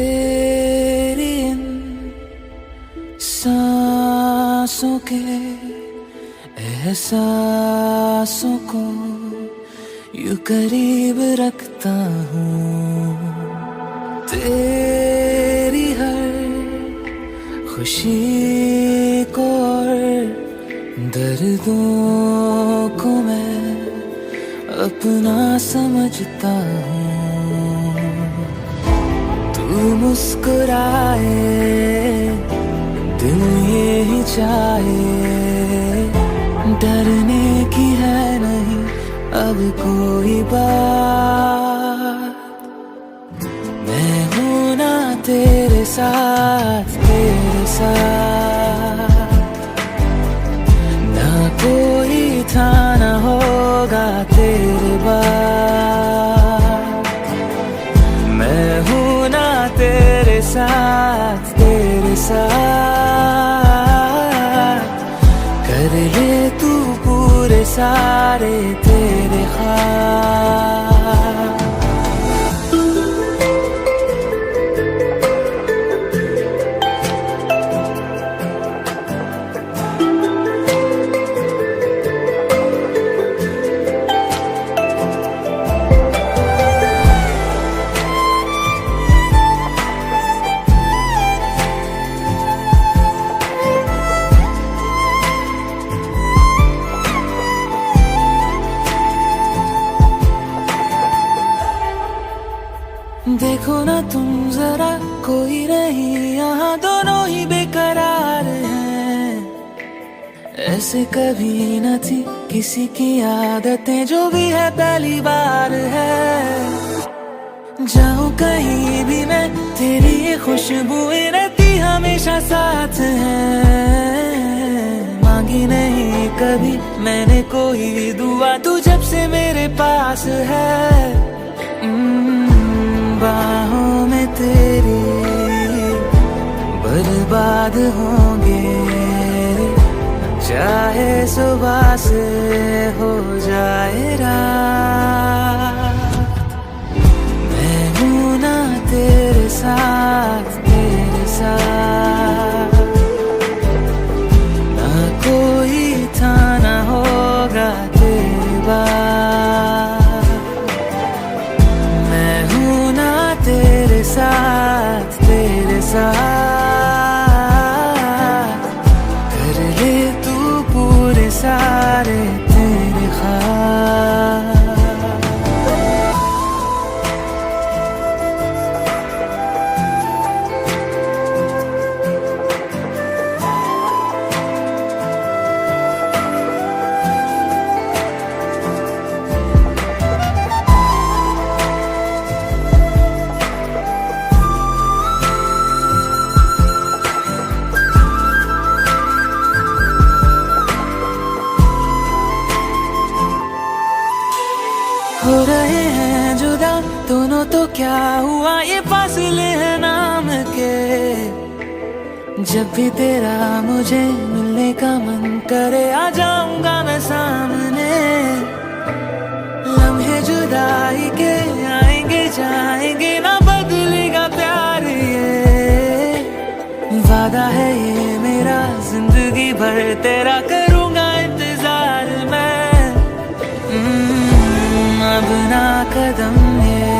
तेरी इन सांसों के एहसासों को यूं करीब रखता हूँ। तेरी हर खुशी को और दर्दों को मैं अपना समझता हूँ। तू मुस्कुराए दिल ये ही चाहे, डरने की है नहीं अब कोई बात। मैं हूं ना तेरे साथ, तेरे साथ ना कोई था ना होगा तेरे बाद। मैं हूं ना तेरे साथ, तेरे साथ कर ले तू पूरे सारे तेरे ख्वाब। देखो ना तुम जरा, कोई नहीं यहाँ, दोनों ही बेकरार हैं। ऐसे कभी न थी किसी की आदतें, जो भी है पहली बार है। जाऊं कहीं भी मैं तेरी ये खुशबुएं रहती हमेशा साथ हैं। मांगी नहीं कभी मैंने कोई दुआ, तू जब से मेरे पास है। बाहों में तेरी बर्बाद होंगे, चाहे सुबह से हो जाए रात। मैं हूं ना तेरे साथ, तेरे साथ ना कोई था ना होगा तेरे बाद। तेरे साथ, तेरे साथ कर ले तू पूरे सारे तेरे ख्वाब। हो रहे हैं जुदा दोनों तो क्या हुआ, ये फासले हैं नाम के। जब भी तेरा मुझे मिलने का मन करे, आ जाऊंगा मैं सामने। लम्हे जुदाई के आएंगे जाएंगे, ना बदलेगा प्यार ये। वादा है ये मेरा जिंदगी भर तेरा करूंगा इंतजार मैं। अब ना कदम ये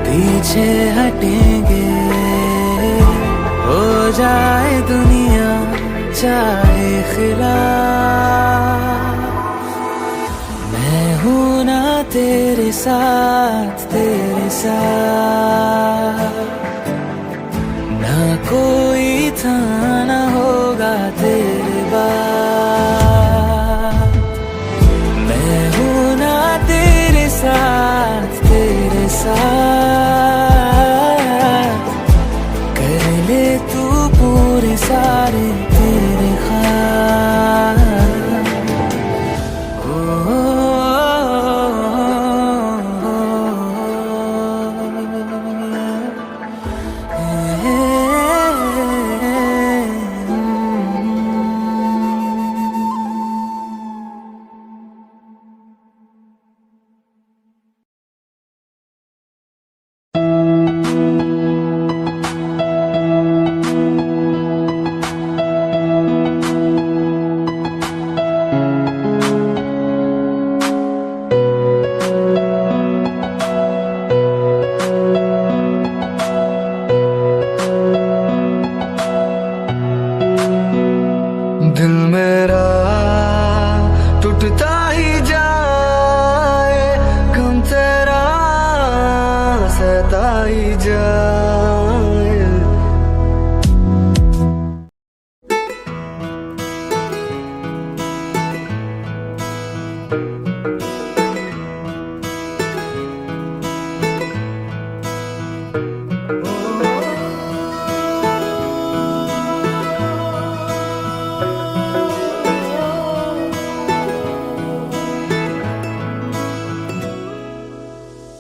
पीछे हटेंगे, हो जाए दुनिया चाहे खिलाफ। मैं हूं ना तेरे साथ, तेरे साथ ना कोई था ना होगा तेरे बाद। तेरे साथ कर ले तू पूरे सारे तेरे ख्वाब। ओ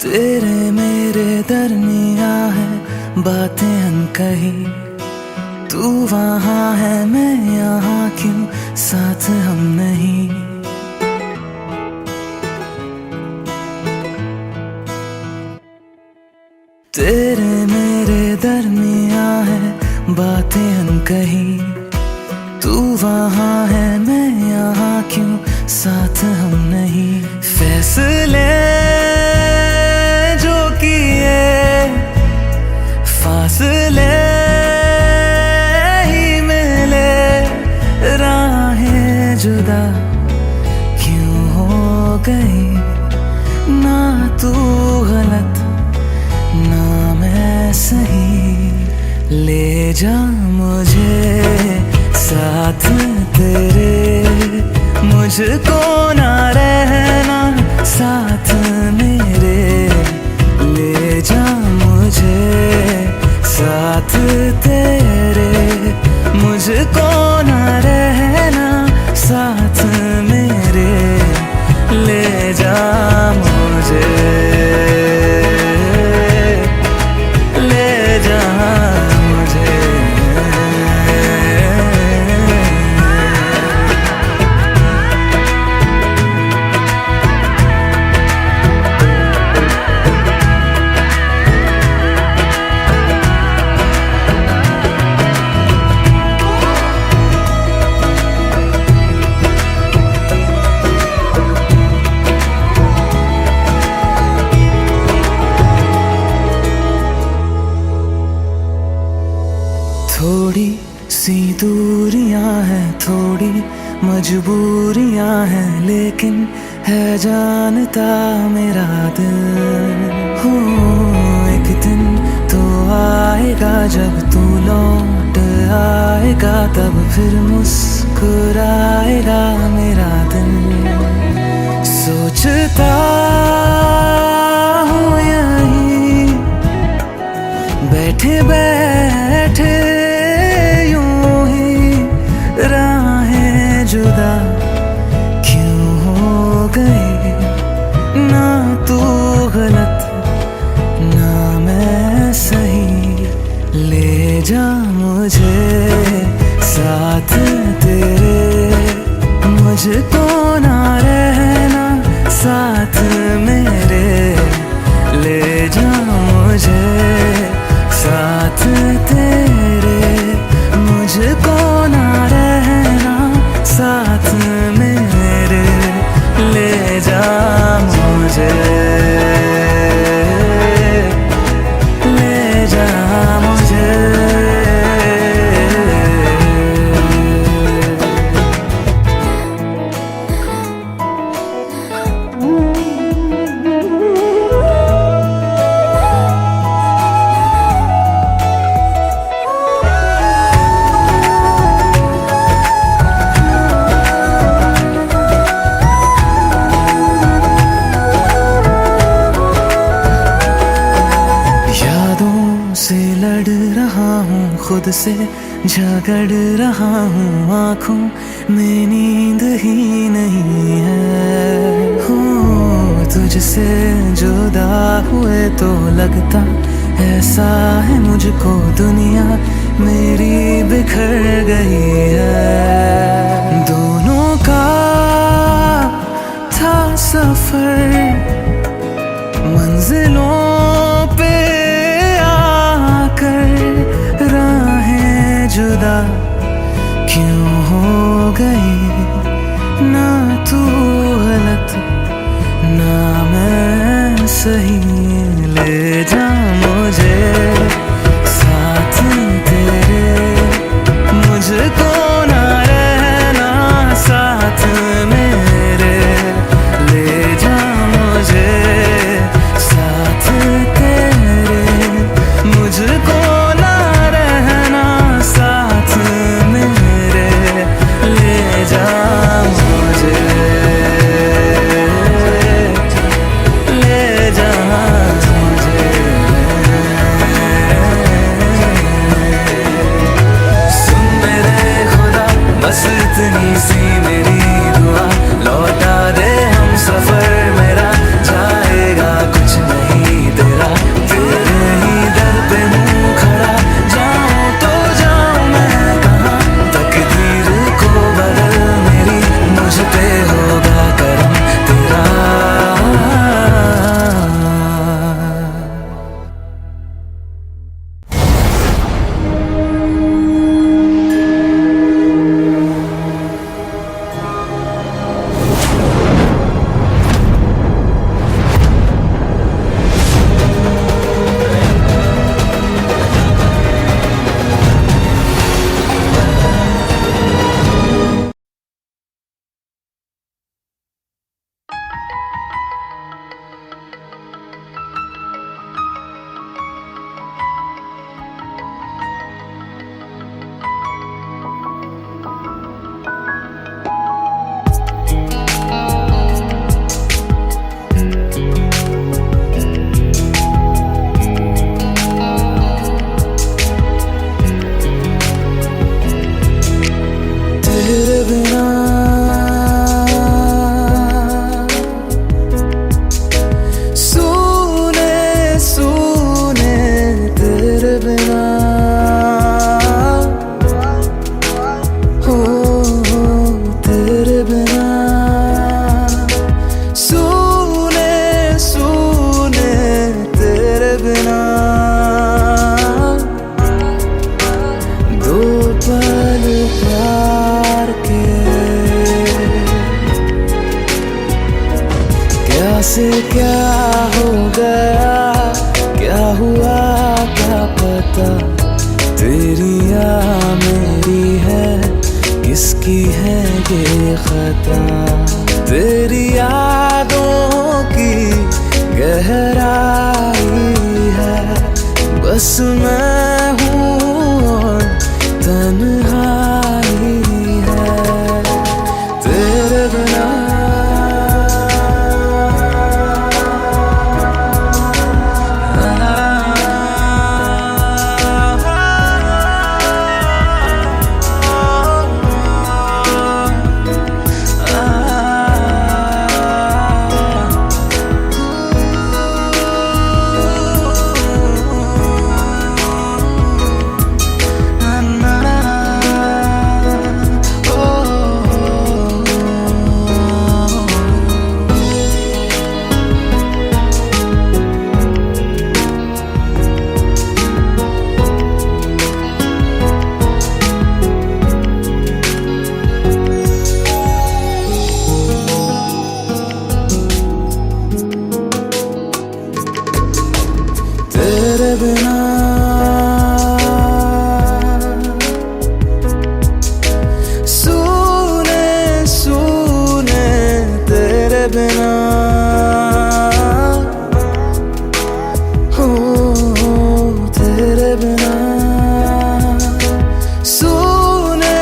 तेरे मेरे दरमिया है बातें अनकही, तू वहाँ है मैं यहाँ, क्यों साथ हम नहीं। तेरे मेरे दरमिया है बातें अनकही, तू वहाँ है मैं यहाँ, क्यों साथ हम नहीं। फैसले जो किए फासले ही मिले, राहें जुदा क्यों हो गई। ना तू गलत ना मैं सही, ले जा मुझे साथ तेरे, मुझको ना रहना साथ मेरे। ले जा मुझे साथ तेरे, मुझको ना रहना साथ मेरे। ले जा मुझे, ले जा मुझे। थोड़ी सी दूरियां हैं, थोड़ी मजबूरियां हैं, लेकिन है जानता मेरा दिल। हो एक दिन तो आएगा जब तू लौट आएगा, तब फिर मुस्कुराएगा मेरा दिल। सोचता हूँ यहीं बैठे बैठे जुदा क्यों हो गए। ना तू गलत ना मैं सही, ले जा मुझे साथ तेरे, मुझको ना रहना साथ मेरे। ले जा मुझे साथ तेरे, मुझको ना रहना साथ मेरे। ले जा मुझे, ले जा मुझे। से लड़ रहा हूँ, खुद से झगड़ रहा हूँ, आँखों में नींद ही नहीं है। हो तुझसे जुदा हुए तो लगता ऐसा है मुझको दुनिया मेरी बिखर गई है। दोनों का था सफर मंजिलों जुदा क्यों हो गई। ना तू गलत ना मैं सही, ले जा मुझे साथ तेरे, मुझको ना रहना साथ मेरे। ले जा मुझे साथ तेरे, मुझको ले जा मुझे। बेखता। तेरी यादों की गहराई है, बस मैं हूँ और तन्हाई है तेरे बिना। तेरे बिना सूने सूने तेरे बिना हो तेरे बिना सूने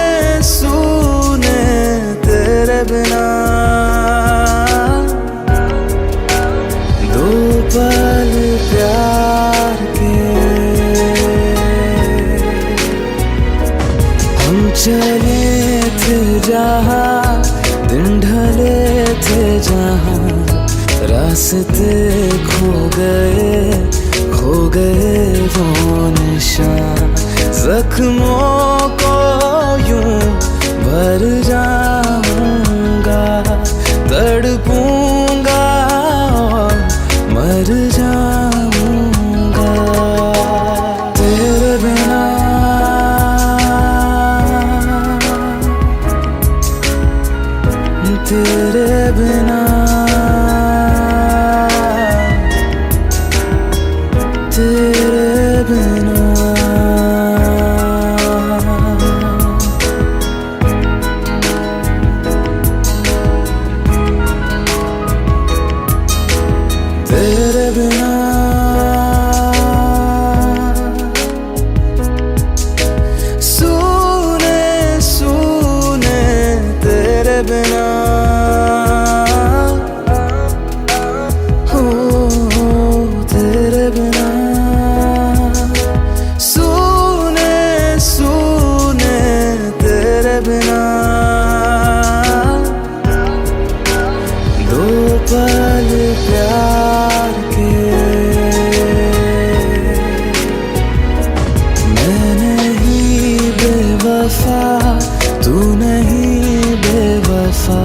सूने तेरे बिना। दो पल प्यार हम चले थे जहाँ, दिन ढले थे जहाँ, रास्ते खो गए वो निशान। जख्मों को यूं भर जाऊंगा, तड़पूंगा और मर जाऊंगा तेरे बिना। तेरे बिना तेरे बिना तेरे बिना सूने सूने तेरे बिना हो तेरे बिना सूने सूने तेरे बिना। दो पल प्यार मैं नहीं बेवफा, तू नहीं बेवफा,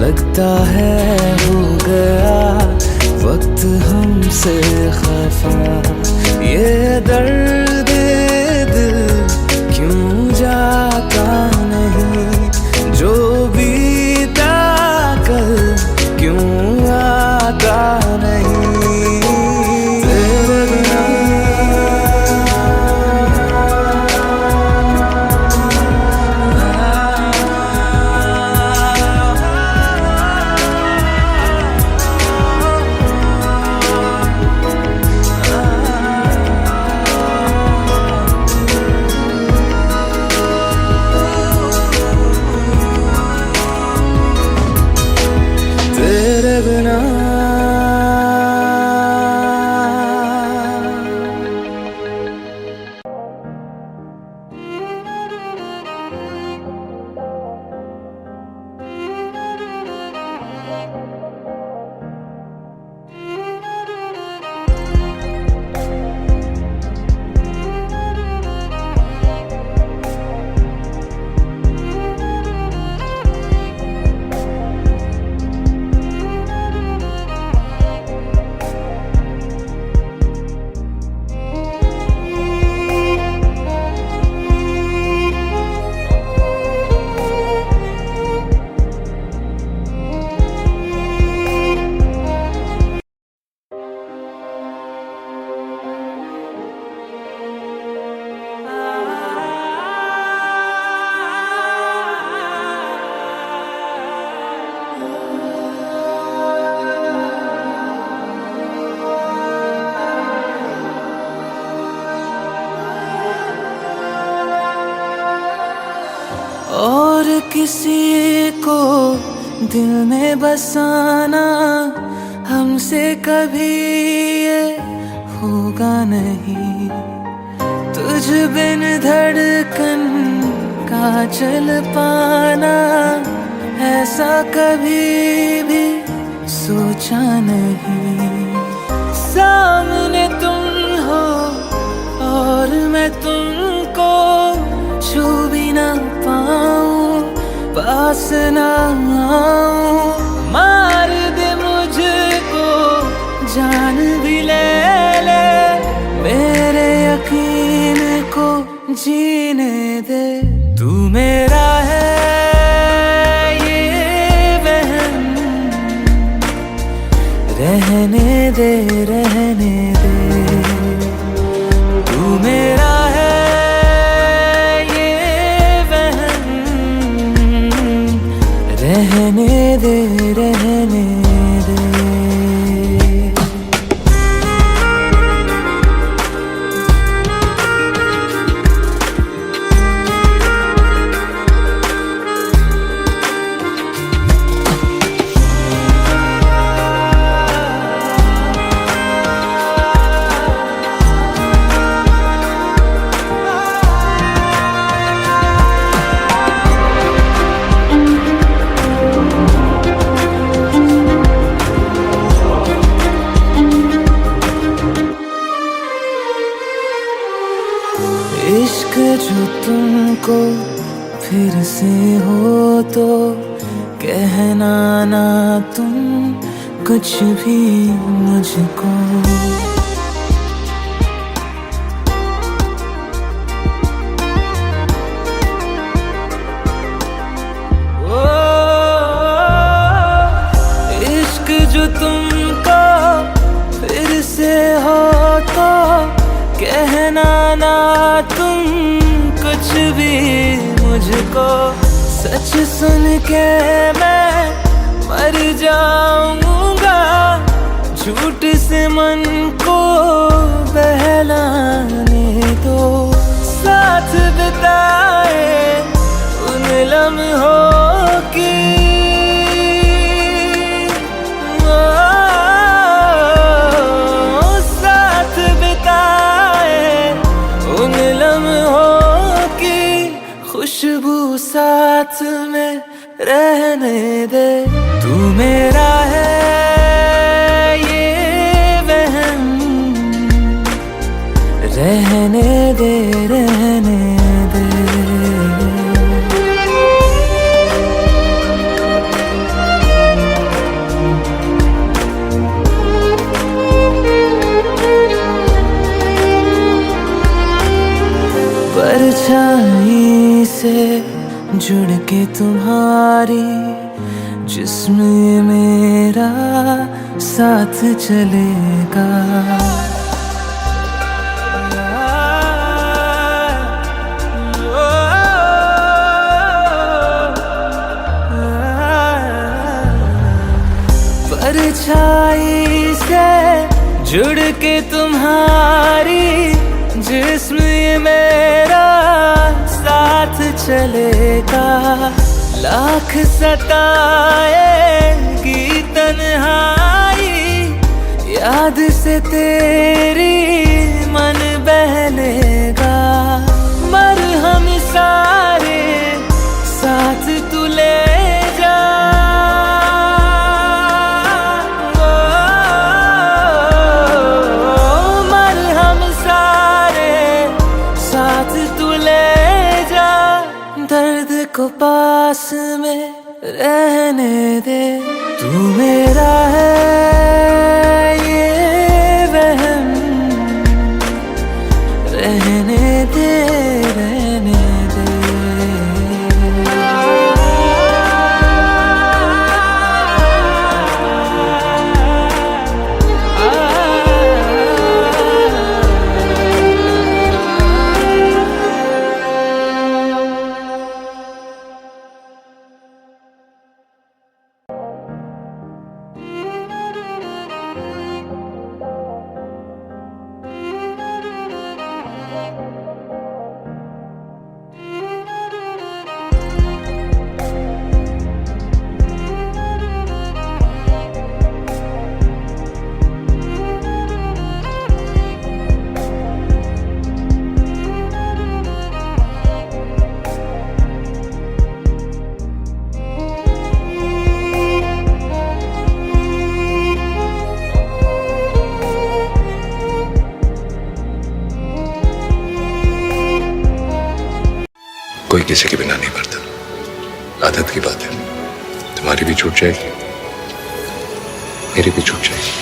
लगता है हो गया वक्त हमसे खफा। ये दर्द दिल क्यों जाता नहीं, जो बीता कल क्यों आता नहीं तेरे बिना। किसी को दिल में बसाना हमसे कभी ये होगा नहीं। तुझ बिन धड़कन का चल पाना ऐसा कभी भी सोचा नहीं। सामने तुम हो और मैं तुमको छू भी ना पाऊं, पास ना आऊं। मार दे मुझको जान भी ले ले, मेरे यकीन को जीने दे। तू मेरा है ये वहम, रहने दे रहने दे। तू मेरा है ये वहम, रहने दे रहने दे। इश्क जो तुमको फिर से हो तो कहना ना तुम कुछ भी मुझको। ओ, इश्क जो तुमको फिर से हो तो कहना ना तुम कुछ भी मुझको। सच सुन के मैं मर जाऊंगा, झूठ से मन को बहलाने दो। साथ बिताए उन लम्हों की खुशबू साथ में रहने दे। तू मेरा है ये वहम, रहने दे रहने दे। परछाई से जुड़ के तुम्हारी जिस्म मेरा साथ चलेगा। परछाई से जुड़ के तुम्हारी जिस्म मेरा साथ चलेगा। लाख सताएगी तन्हाई, याद से तेरी मन बहलेगा। मरहम सारे साथ तू ले जा, मरहम सारे साथ तू ले जा। दर्द को पास में रहने दे। तू मेरा है ये वहम, रहने दे रहने दे। कोई किसी के बिना नहीं मरता, आदत की बात है। तुम्हारी भी छूट जाएगी, मेरी भी छूट जाएगी।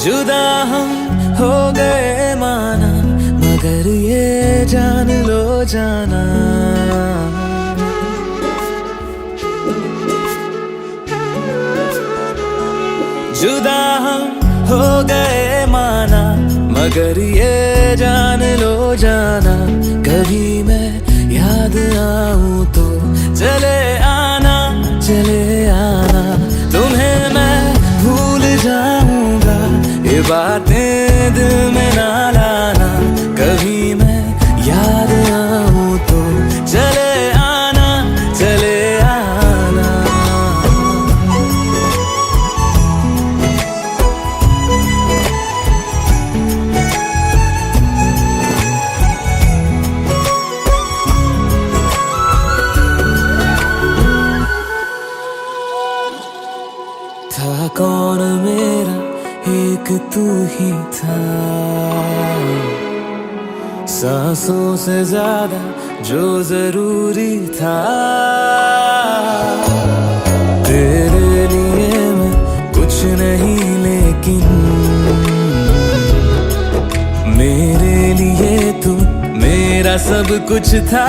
जुदा हम हो गए माना, मगर ये जान लो जाना, जुदा हम हो गए माना, मगर ये जान लो जाना, कभी मैं याद आऊं तो चले आना, चले आना, तुम्हें मैं भूल जाऊंगा, ये बातें दिल में ना लाना, कभी मैं याद आऊं तो चले आना, चले आना। था कौन मेरा, एक तू ही था, सांसों से ज्यादा जो जरूरी था, तेरे लिए मैं कुछ नहीं लेकिन मेरे लिए तू मेरा सब कुछ था,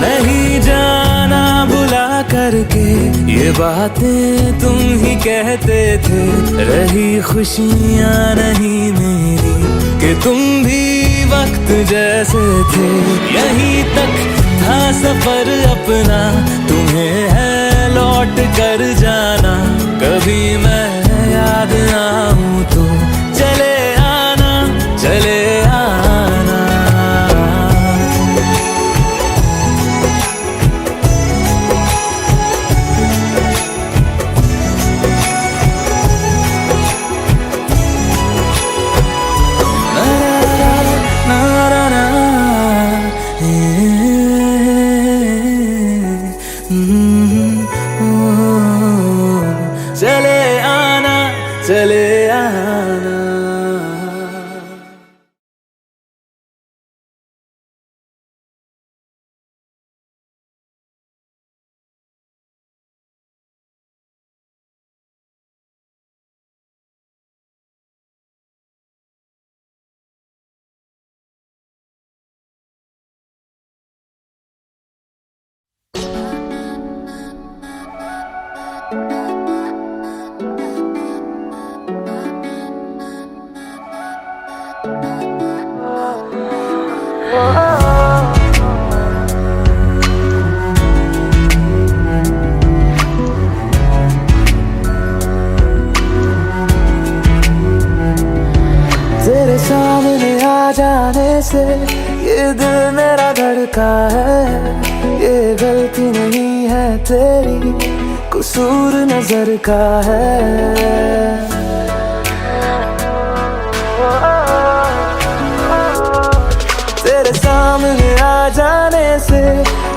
नहीं जाना भुला करके ये बातें तुम ही कहते थे, रही खुशियाँ नहीं मेरी कि तुम भी वक्त जैसे थे, यहीं तक था सफर अपना, तुम्हें है लौट कर जाना, कभी मैं याद आऊं तो चले आना, चले आना। चले आना, चले आना। तेरे सामने आ जाने से ये दिल मेरा धड़का है, ये गलती नहीं है तेरी, कसूर नजर का है। तेरे सामने आ जाने से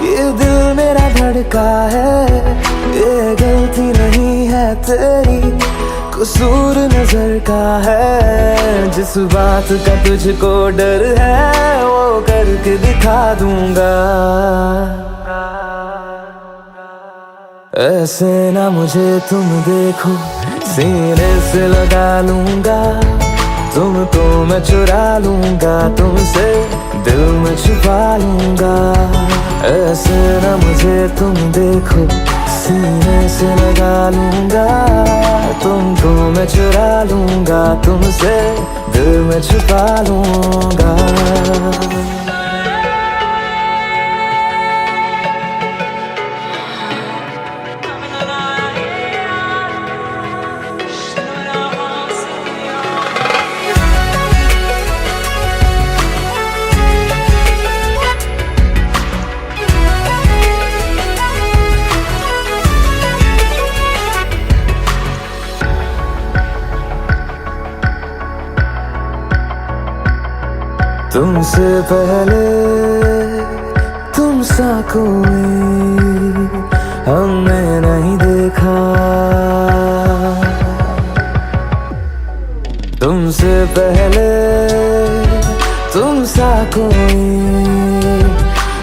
ये दिल मेरा धड़का है, ये गलती नहीं है तेरी, कसूर नजर का है। जिस बात का तुझको डर है वो करके दिखा दूंगा, ऐसे ना मुझे तुम देखो, सीने से लगा लूंगा, तुमको मैं चुरा लूंगा, तुमसे दिल में छुपा लूंगा, ऐसे ना मुझे तुम देखो, सीने से लगा लूंगा, तुमको मैं चुरा लूंगा, तुमसे दिल में छुपा लूंगा। तुमसे पहले तुम सा कोई हमने नहीं देखा। तुमसे पहले तुम सा कोई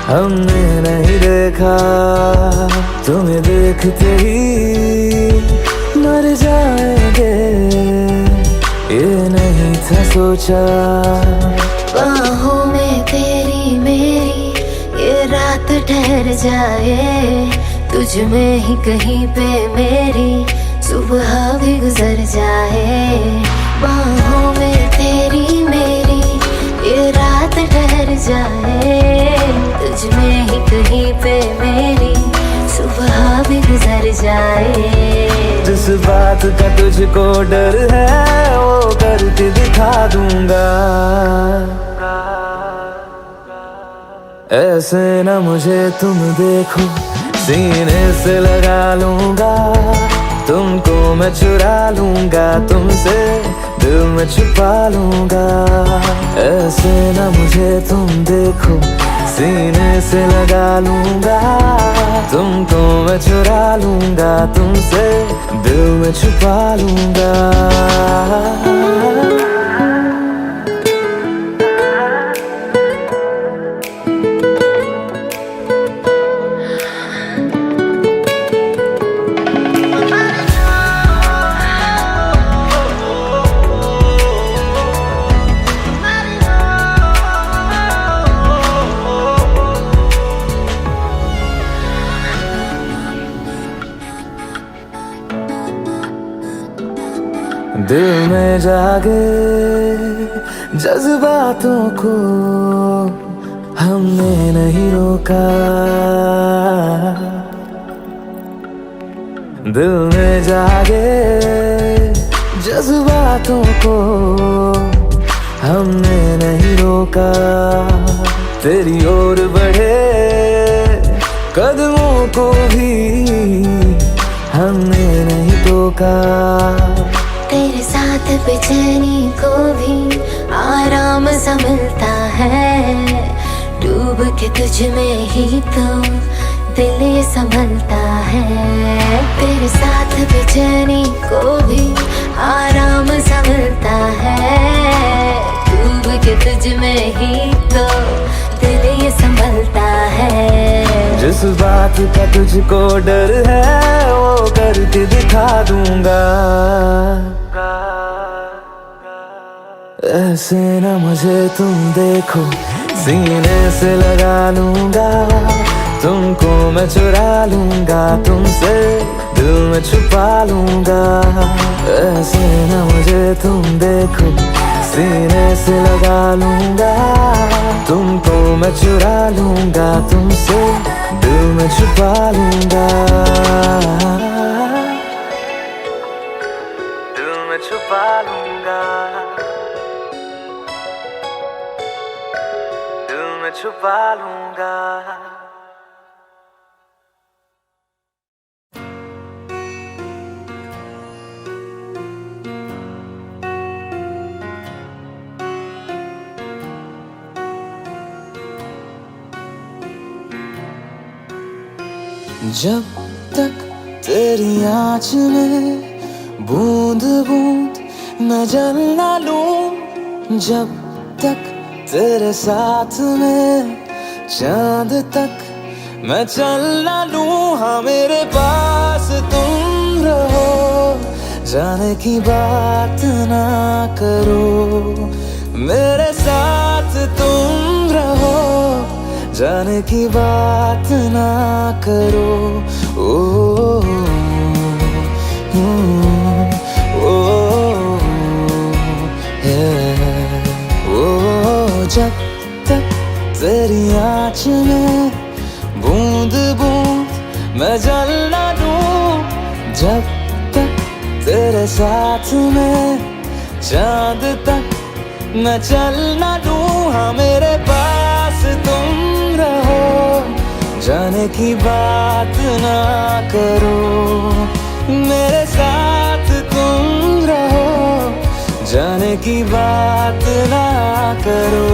हमने नहीं देखा। तुम्हें देखते ही मर जाएंगे, ये नहीं था सोचा। बाहों में तेरी मेरी ये रात ठहर जाए, तुझ में ही कहीं पे मेरी सुबह भी गुजर जाए। बाहों में तेरी मेरी ये रात ठहर जाए, तुझ में ही कहीं पे मेरी सुबह भी गुजर जाए। जिस बात का तुझको डर है वो करके दिखा दूंगा। ऐसे न मुझे तुम देखो, सीने से लगा लूंगा। तुमको मैं चुरा लूंगा, तुमसे दिल में छुपा लूंगा। ऐसे न मुझे तुम देखो, सीने से लगा लूंगा। तुमको मैं चुरा लूंगा, तुमसे दिल में छुपा लूंगा। दिल में जागे जज्बातों को हमने नहीं रोका। दिल में जागे जज्बातों को हमने नहीं रोका। तेरी ओर बढ़े कदमों को भी हमने नहीं टोका। तेरे साथ बेचैनी को भी आराम सा मिलता है, डूब के तुझ में ही तो दिल ये संभलता है। तेरे साथ बेचैनी को भी आराम सा मिलता है, डूब के तुझ में ही तो दिल ये संभलता है। जिस बात का तुझको डर है वो करके दिखा दूंगा। ऐसे न मुझे तुम देखो, सीने से लगा लूंगा। तुमको मैं चुरा लूंगा, तुमसे दिल में छुपा लूंगा। ऐसे न मुझे तुम देखो, सीने से लगा लूंगा। तुमको मैं चुरा लूंगा, तुमसे दिल में छुपा लूंगा। दिल में छुपा लूंगा, दिल में छुपा लूंगा। जब तक तेरी आँच में बूंद बूंद मैं जल ना लूं, जब तक तेरे साथ में चांद तक मैं चल ना लूं। हाँ मेरे पास तुम रहो, जाने की बात ना करो। मेरे साथ तुम रहो, जाने की बात ना करो। ओ, जब तक तेरी आँच में बूंद बूंद मैं जल ना लूं, जब तक तेरे साथ में चांद तक मैं चल ना लूं। हाँ मेरे पास तुम रहो, जाने की बात ना करो। मेरे साथ तुम रहो, जाने की बात ना करो।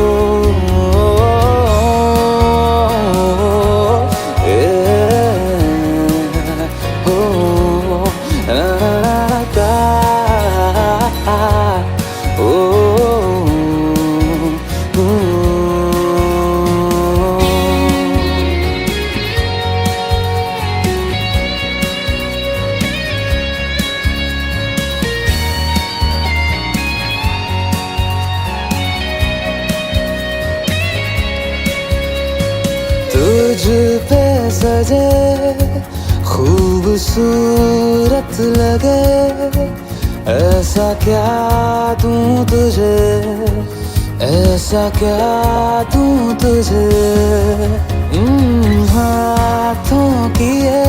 तुझ पे सजे खूबसूरत लगे, ऐसा क्या दूं तुझे, ऐसा क्या दूं तुझे। हाथों की ये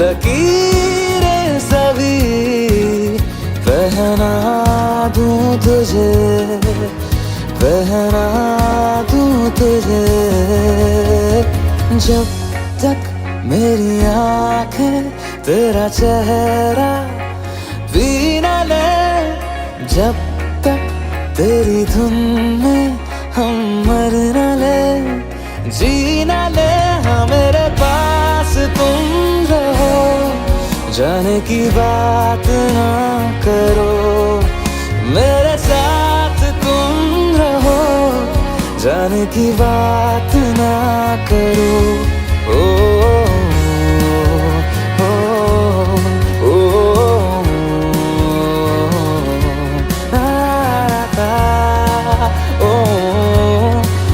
लकीरें सभी पहना दूं तुझे, पहना दूं तुझे। जब तक मेरी आंखें तेरा चेहरा भी न ले, जब तक तेरी धुन में हम मर न ले, जी न ले, हाँ मेरे पास तुम रहो, जाने की बात ना करो, मेरे साथ तुम रहो, जाने की बात ना करो। ओ, ओ, ओ, ओ,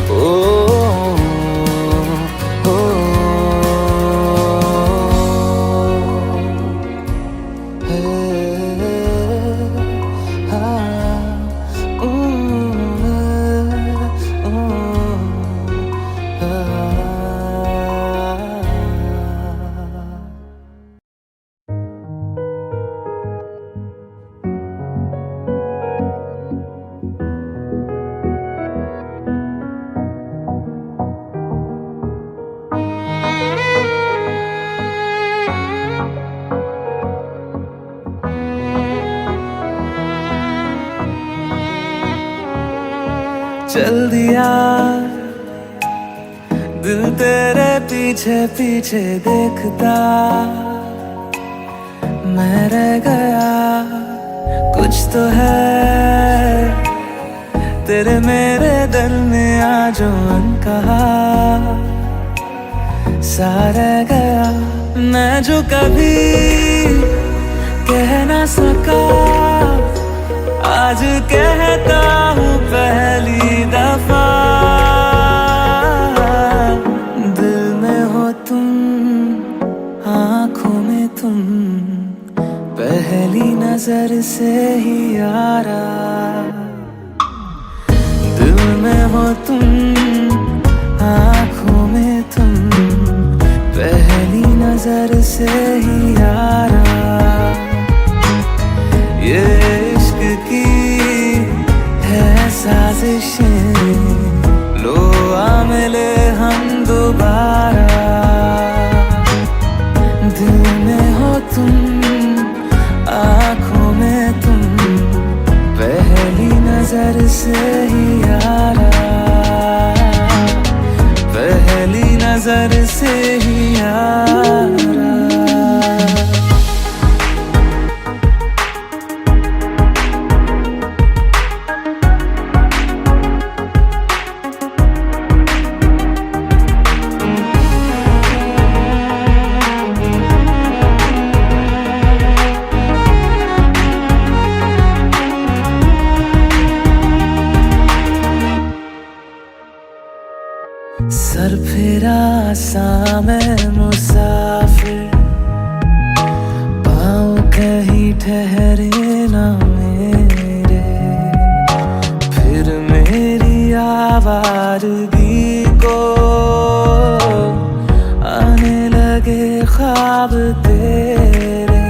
ओ, ओ, चल दिया दिल तेरे पीछे पीछे देखता, मैं रह गया, कुछ तो है तेरे मेरे दरमिया जो अनकहा सा रह गया। मैं जो कभी कह ना सका आज कहता हूँ पहली दफा, दिल में हो तुम, आँखों में तुम, पहली नजर से ही यारा। दिल में हो तुम, आँखों में तुम, पहली नजर से ही यारा। ये इश्क की है साजिशें, लो आ मिले हम दोबारा। दिल में हो तुम, आँखों में तुम, पहली नजर से ही यारा, पहली नजर से ही यारा। सर फिरा सा मैं मुसाफिर, पाँव कहीं ठहरे ना मेरे, फिर मेरी आवारगी को आने लगे ख्वाब तेरे।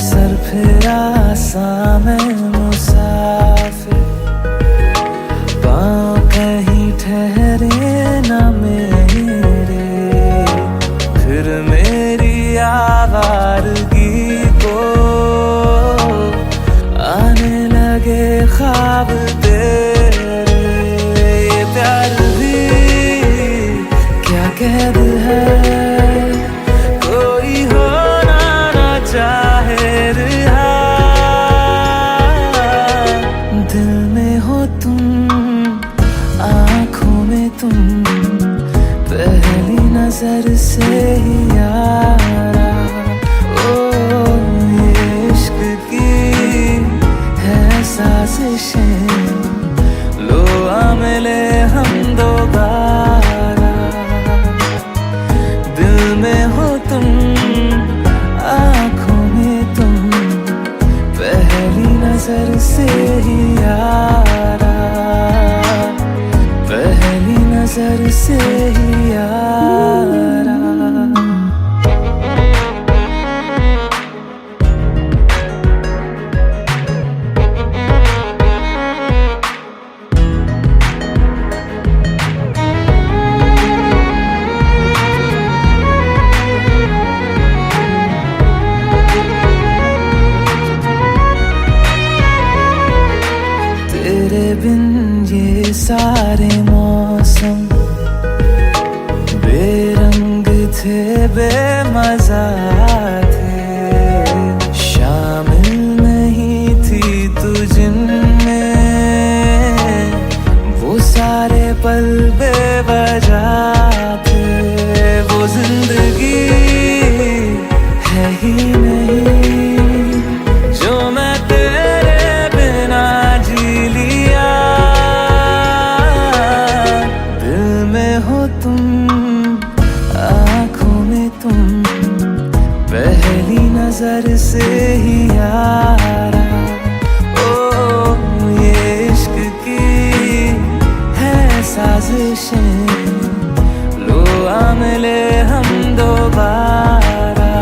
सर फिरा सा मैं मुसाफिर, पाँव कहीं ठहरे ना मेरे, फिर मेरी आवारगी को आने लगे ख्वाब तेरे। ये प्यार भी क्या कैद है, कोई होना ना चाहे रिहा। दिल में हो तुम, आँखों में तुम, पहली नजर से ही यारा। ओ ये इश्क की है साजिशें, लो आ मिले हम दोबारा। दिल में हो तुम, आँखों में तुम, पहली नजर से ही यारा, पहली नजर से ही यारा। तेरे बिन ये सारे मौसम बेरंग थे, बेमजा थे, शामिल नहीं थी तू जिनमें, वो सारे पल बेवजह थे। वो जिंदगी है ही नहीं जो मैं तेरे बिना जी लिया। दिल में हो तुम, आँखों में तुम, पहली नजर से ही यारा। ओ ये इश्क की है साजिशें, लो आ मिले हम दोबारा।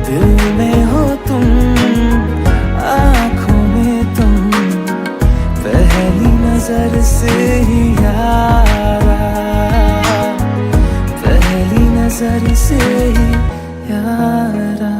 दिल में हो तुम, आँखों में तुम, पहली नजर से ही यारा, पहली नजर से ही यारा।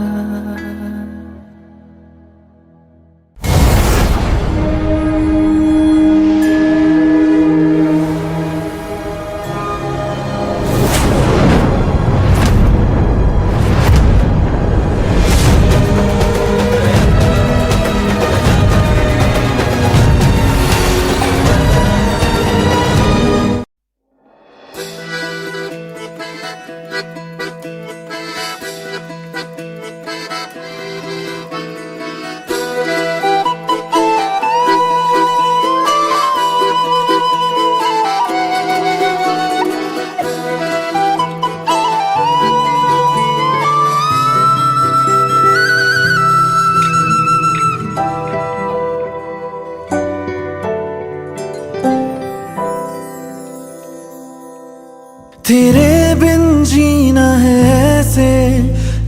तेरे बिन जीना है ऐसे,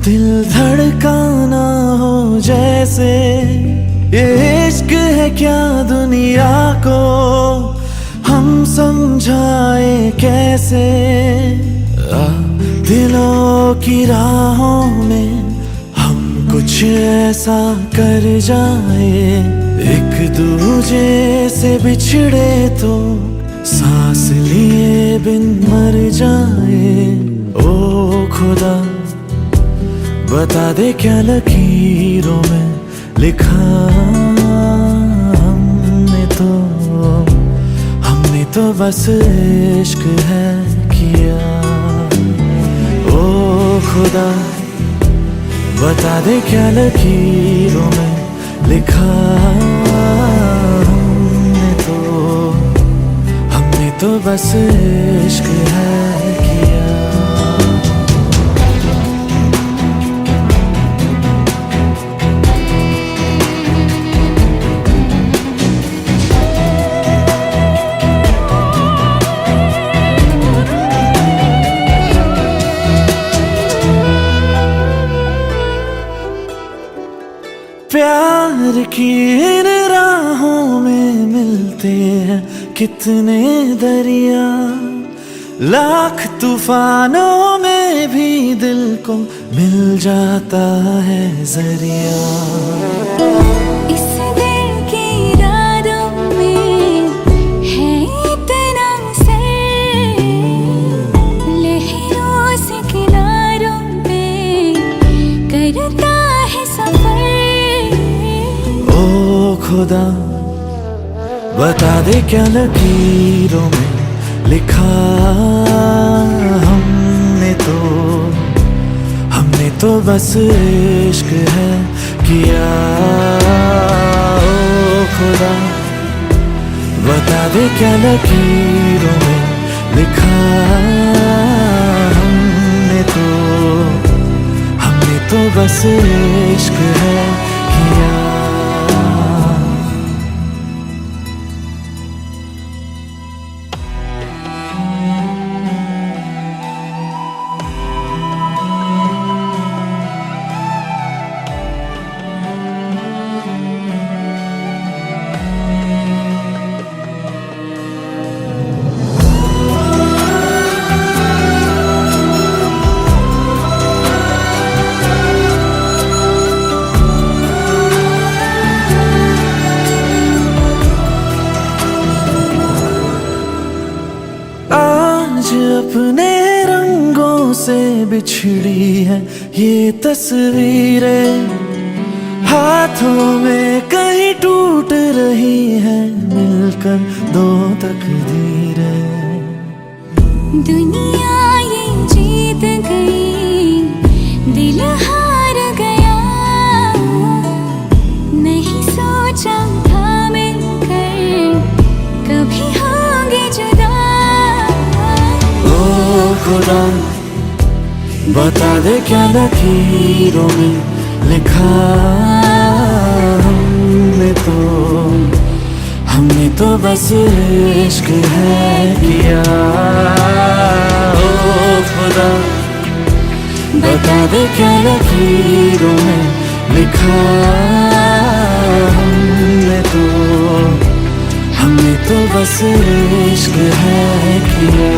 दिल धड़काना हो जैसे। ये इश्क है क्या दुनिया को हम समझाए कैसे। दिलों की राहों में हम कुछ ऐसा कर जाए, एक दूजे से बिछड़े तो सांस लिए बिन मर जाए। ओ खुदा बता दे क्या लकीरों में लिखा हमने तो बस इश्क है किया। ओ खुदा बता दे क्या लकीरों में लिखा हमने तो बस इश्क है किया। प्यार की इन राहों में मिलते हैं कितने दरिया, लाख तूफानों में भी दिल को मिल जाता है जरिया। इस दिल की रातों में है इतना सर, लहरों से किनारों पे करता है सफर। ओ खुदा बता दे क्या लकीरों में लिखा हमने तो बस इश्क है किया। खुदा बता दे क्या लकीरों में लिखा हमने तो बस इश्क है किया। आज अपने रंगों से बिछड़ी है ये तस्वीरें, हाथों में कहीं टूट रही है मिलकर दो तकदीरें। दुनिया ये जीत गई, दिल हार गया, नहीं सोचा था मिलकर कभी होंगे जुदा। ओ खुदा बता दे क्या लकीरों में लिखा हमने तो बस इश्क है किया। ओ खुदा बता दे क्या लकीरों में लिखा हमने तो बस इश्क है किया।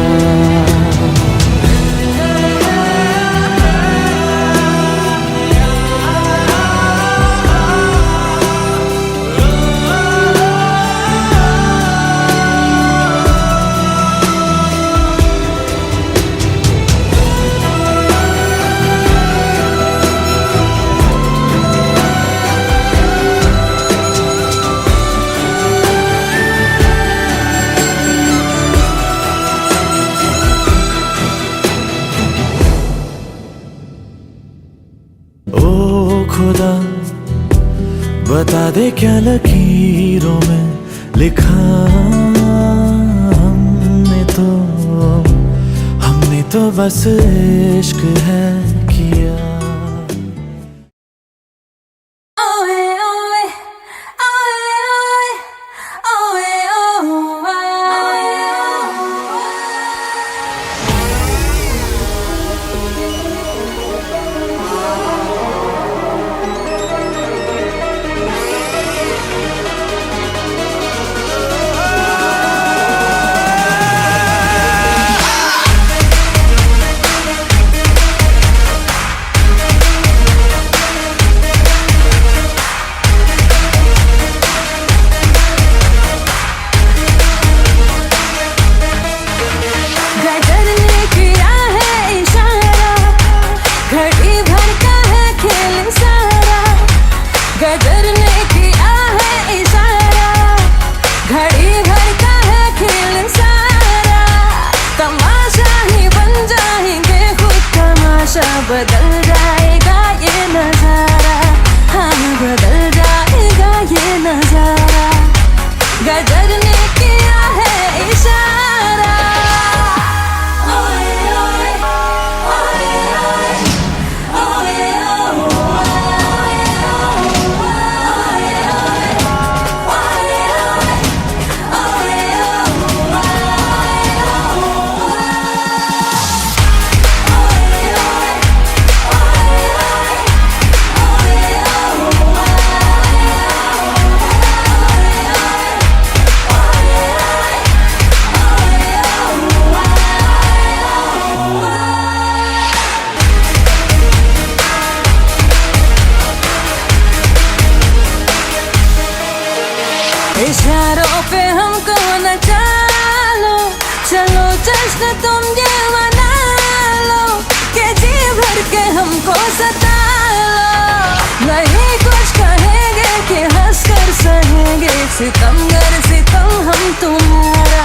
ओ खुदा बता दे क्या लकीरों में लिखा हमने तो बस इश्क है किया। बदल जाएगा ये नजारा, हाँ बदल जाएगा ये नजारा। गदर ने किया है इशारा। ओए ओए ओए ओए इशारों पे हमको नचा लो, चलो जश्न तुम ये मना लो, कि जी भर के हमको सता लो। नहीं कुछ कहेंगे कि हंस कर सहेंगे, सितमगर सितम हम तुम्हारा,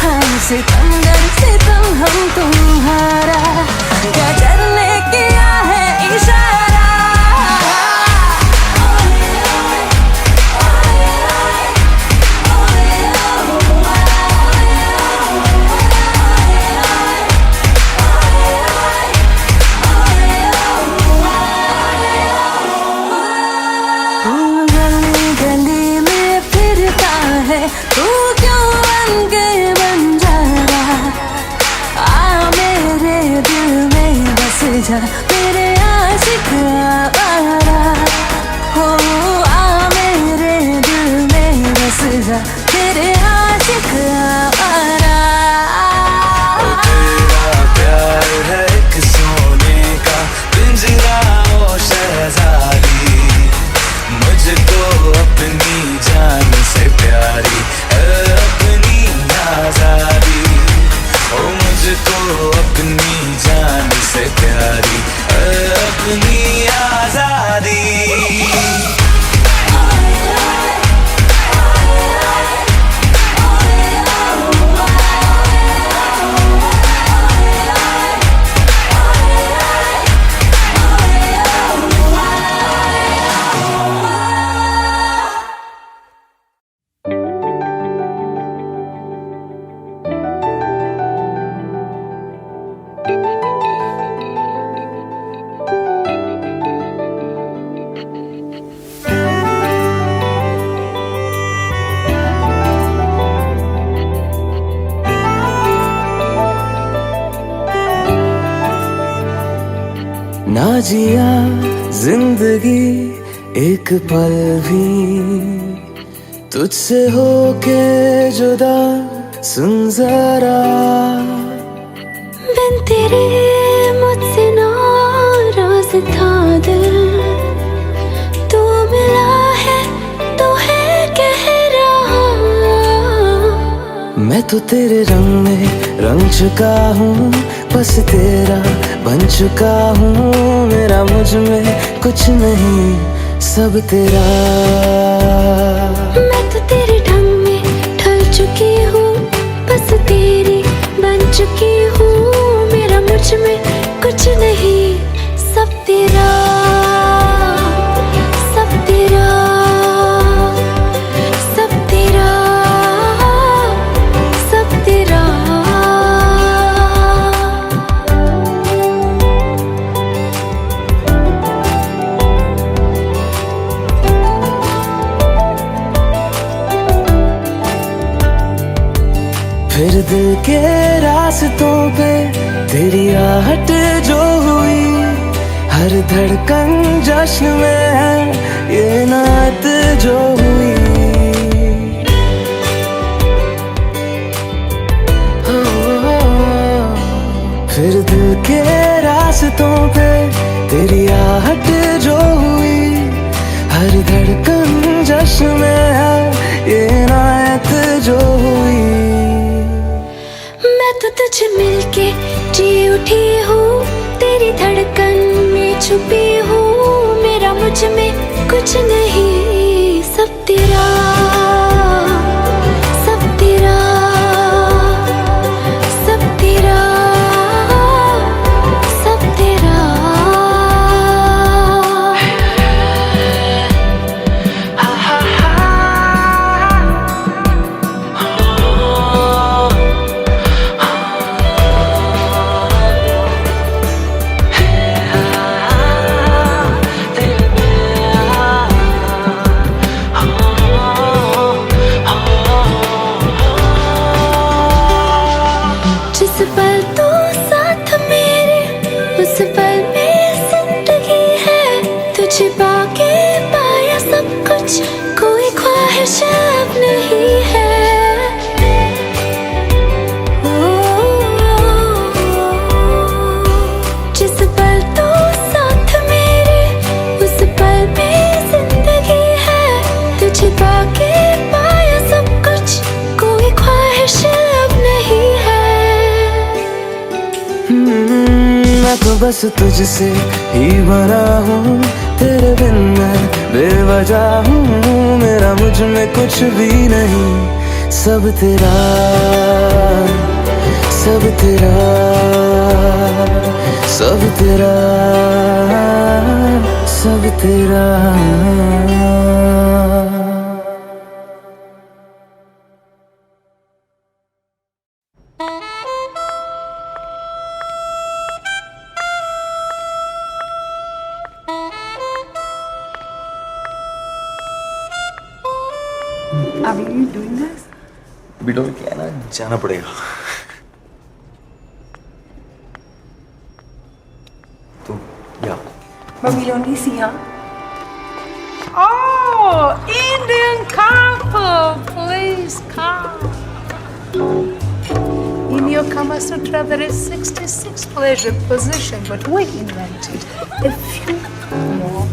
हाँ सितमगर सितम हम तुम्हारा। गदर ने किया है इशारा। तू क्यों बन के बंजारा, आ मेरे दिल में बस जा मेरे आशिक आवारा, हो आ मेरे दिल में बस जा मेरे आशिक आवारा। तेरा प्यार है एक सोने का पिंजरा ओ शहजादी, मुझको अपनी जान से प्यारी है अपनी आजादी, ओ मुझको अपनी जान से प्यारी है अपनी आजादी। ना जिया जिंदगी एक पल भी तुझसे होके जुदा, सुन जरा बिन तेरे मुझसे नाराज था दिल, तू मिला है तो है कह रहा। मैं तो तेरे रंग में रंग चुका हूँ, बस तेरा बन चुका हूँ, मेरा मुझ में कुछ नहीं सब तेरा। मैं तो तेरे ढंग में ढल चुकी हूँ, बस तेरी बन चुकी हूँ, मेरा मुझ में कुछ नहीं सब तेरा, सब तेरा, सब तेरा, सब तेरा। फिर दिल के रास्तों पे तेरी आहट जो हुई, हर धड़कन जश्न में है ये नात जो हुई। फिर दिल के रास्तों पे तेरी आहट जो हुई, हर धड़कन जश्न में है ये नात जो हुई। मैं तो तुझे मिलके जी उठी हूँ, तेरी धड़कन में छुपी हूँ, मेरा मुझ में कुछ नहीं सब तेरा, सब तेरा, सब तेरा, सब तेरा। जिस पल तू साथ मेरे उस पल में जिंदगी है, तुझे पाके पाया सब कुछ, कोई ख्वाहिश अब नहीं है। जिस पल तू साथ मेरे उस पल में जिंदगी है, तुझे पाके पाया सब कुछ, कोई ख्वाहिश अब नहीं है। मैं तो बस तुझसे ही बना हूँ, तेरे बिन मैं बेवजह हूँ, मेरा मुझ में कुछ भी नहीं सब तेरा, सब तेरा, सब तेरा, सब तेरा। Are you doing this? Video में क्या है ना, जाना पड़ेगा। तो या But we don't see, huh? Oh, Indian couple, please come. In your Kama Sutra, there is 66 pleasure position, but we invented a few more.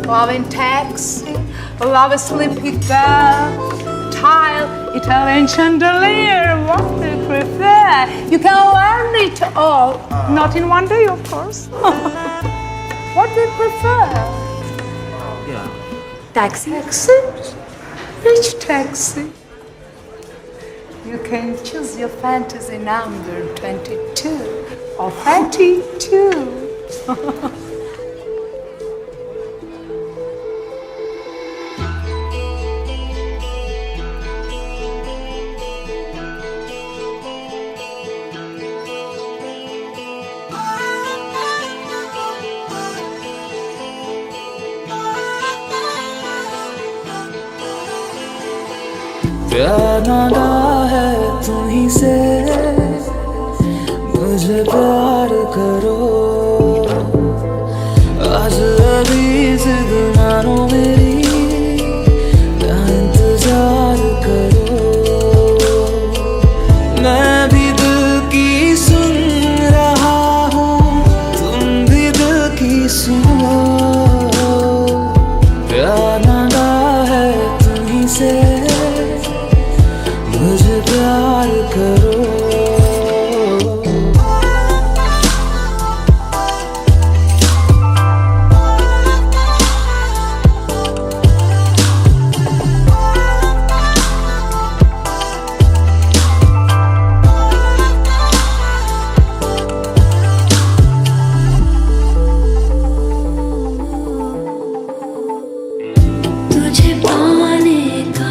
Loving taxi, love a sleepy girl, tile, Italian chandelier, what do you prefer? You can learn it all, not in one day, of course. What do you prefer? या Taxi? Which taxi? You can choose your fantasy number 22 or 32. प्यार नादा है तुम्हीं से, मुझे प्यार करो। आज अभी जिद मानो मेरी, ना इंतजार करो। मैं भी दिल की सुन रहा हूँ, तुम भी दिल की सुनो। प्यार नादा है तुम्हीं से, मुझे प्यार करो। तुझे पाने का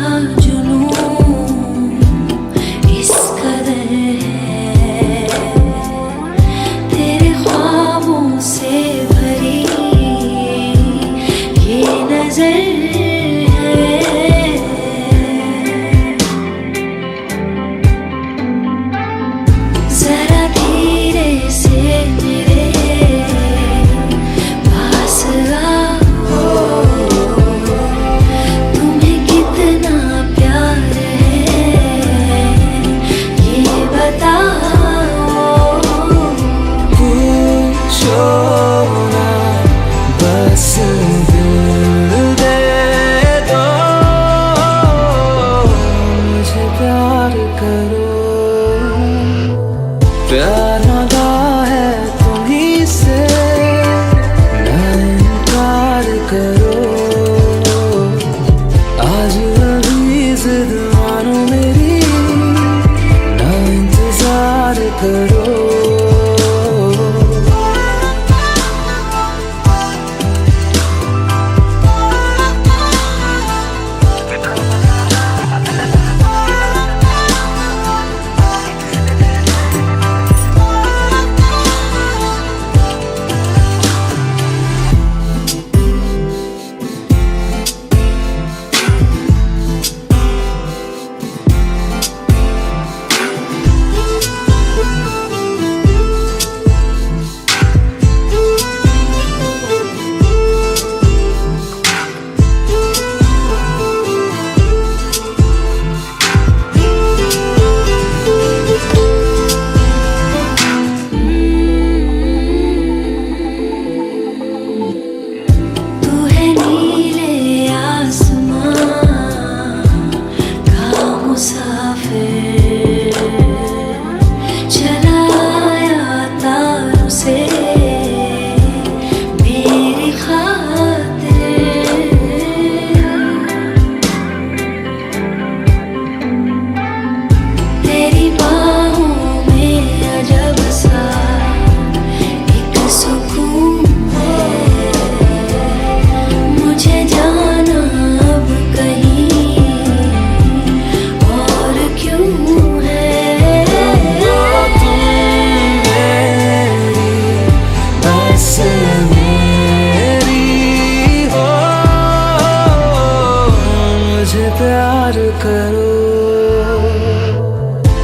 प्यार करो,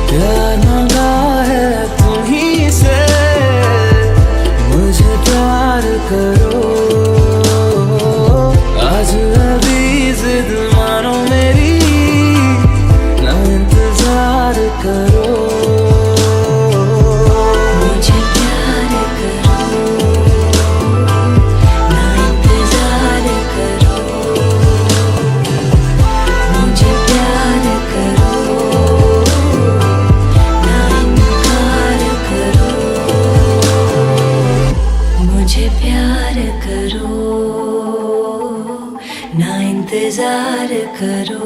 प्यार मांगा है तुम्हीं से, मुझे प्यार करो। आज अभी जिद मानो मेरी, ना इंतजार करो। मुझे प्यार करो, ना इंतजार करो। मुझे प्यार करो, ना इनकार करो। मुझे प्यार करो, ना इंतजार करो।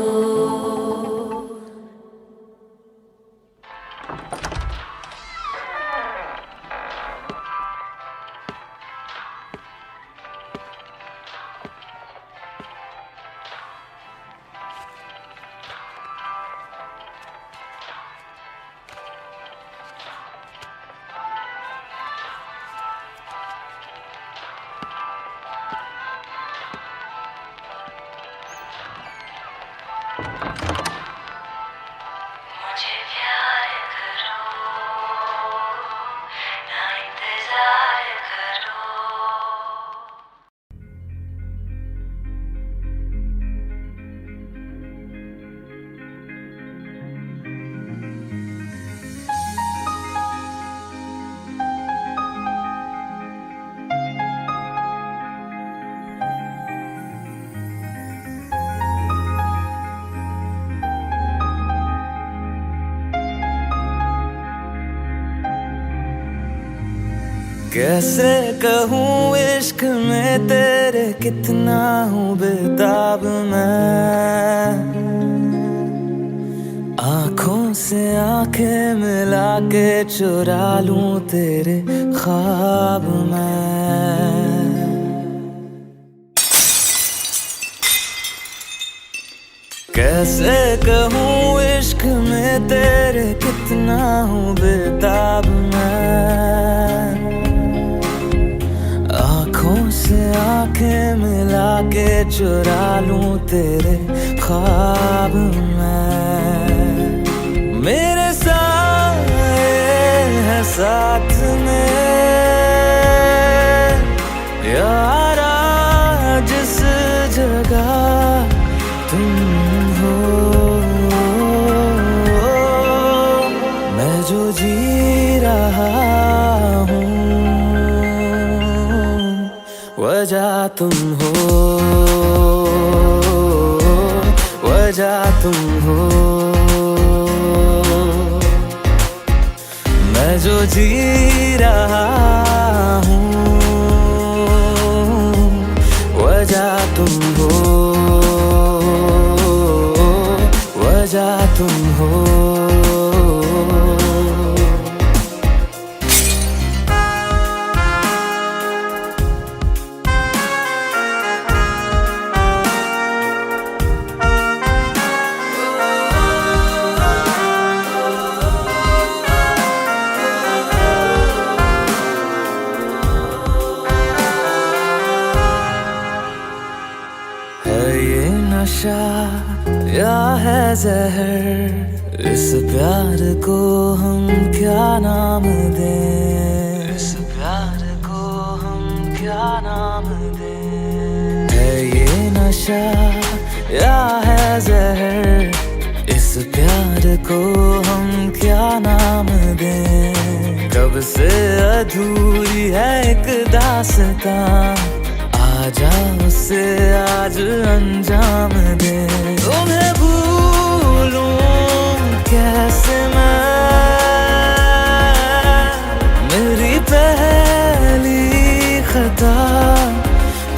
मुझे प्यार करो, ना इंतजार करो। कैसे कहूँ इश्क में तेरे कितना हूँ बेताब मैं, आँखों से आंखें मिला के चुरा लूं तेरे ख्वाब मैं। कैसे कहूँ इश्क में तेरे कितना हूँ बेताब मैं, आँखों से आंखें मिला के चुरा लूं तेरे ख्वाब मैं। मेरे साए हैं साथ में यारा, जिस जगह तुम हो, मैं जो जी रहा हूँ वजह तुम हो, वजह तुम हो। मैं जो जी रहा हूँ वजह तुम हो, वजह तुम हो। नशा या है जहर, इस प्यार को हम क्या नाम दें, इस प्यार को हम क्या नाम दें। है ये नशा या है जहर, इस प्यार को हम क्या नाम दें। कब से अधूरी है एक दास्तां, आजा उसे आज अंजाम दे। तुम्हें भूलूं कैसे मैं, मेरी पहली खता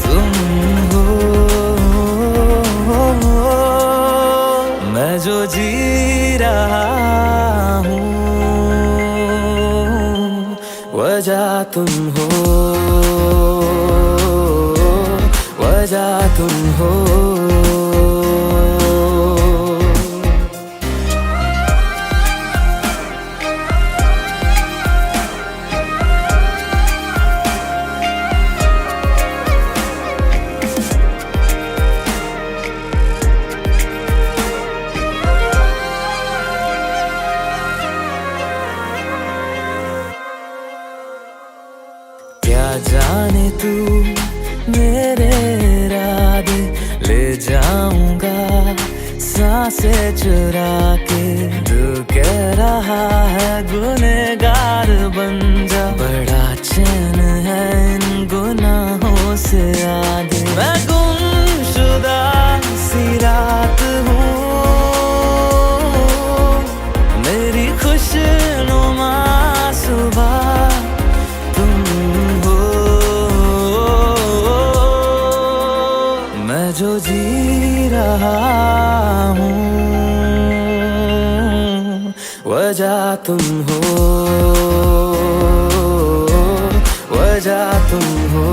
तुम हो। मैं जो जी रहा हूँ वजह तुम हो, वजह तुम हो। चुरा के तू कह रहा है गुनहगार बन जा। बड़ा चैन है इन गुनाहों से आगे। मैं गुमशुदा सी रात हूँ, मेरी खुशनुमा सुबह तुम हो। मैं जो जी रहा हूँ वजह तुम हो, वजह तुम हो।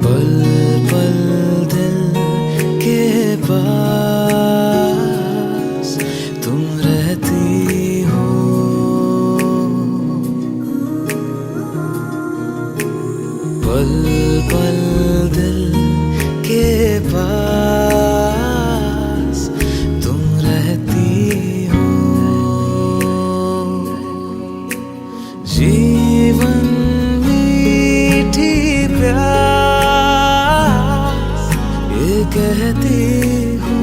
पल पल दिल के पास तुम रहती हो। पल पल दिल के पास तुम रहती हो। जीवन मीठी प्यास ये कहती हो।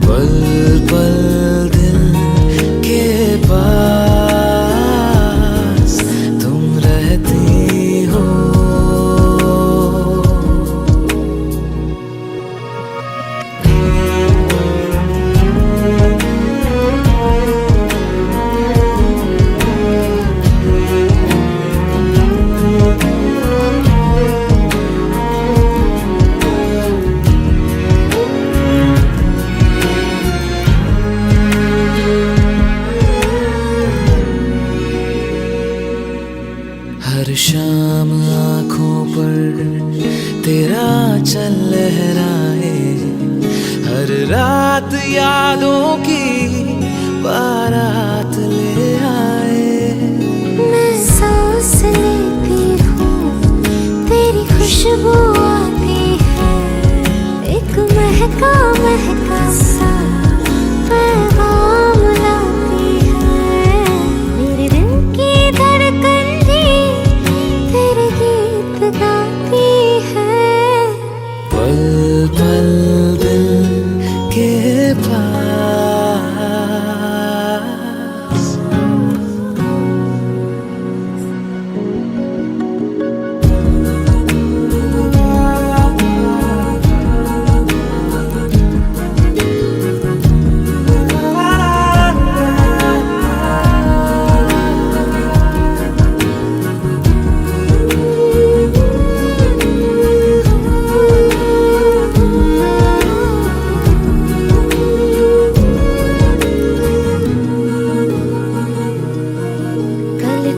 पल पल दिल के पास तुम रहती हो। हर शाम आँखों पर तेरा चल लहराए, हर रात यादों की बारात ले आए। मैं सांस लेती हूँ तेरी खुशबू आती है, एक महका महका सा पैगाम लाती है। मेरे दिल की धड़कन भी तेरे गीत गाती है। पल पल दिल के पास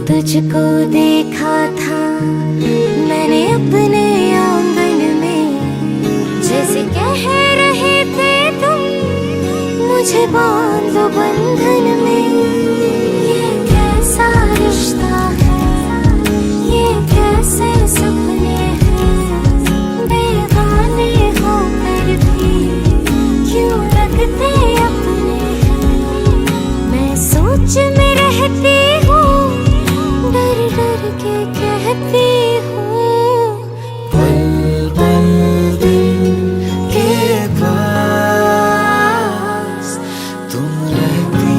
तुझको देखा था मैंने अपने आंगन में, जैसे कह रहे थे तुम मुझे बांधो बंधन में। ये कैसा रिश्ता है, ये कैसे सपने हैं, बेगाने होकर भी क्यों लगते अपने हैं। मैं सोच में रहती हूँ, डर डर के कहती हूँ। पल पल दिल के पास तुम रहती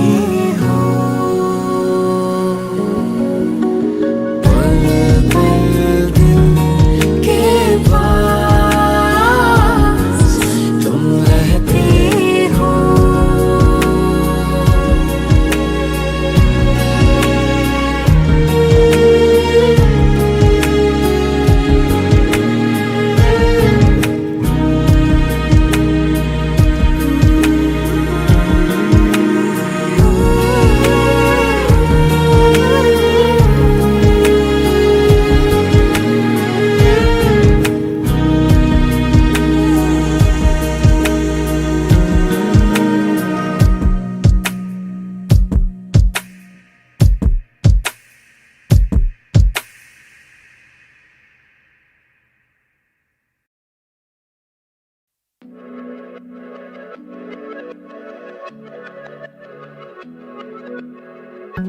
हुआ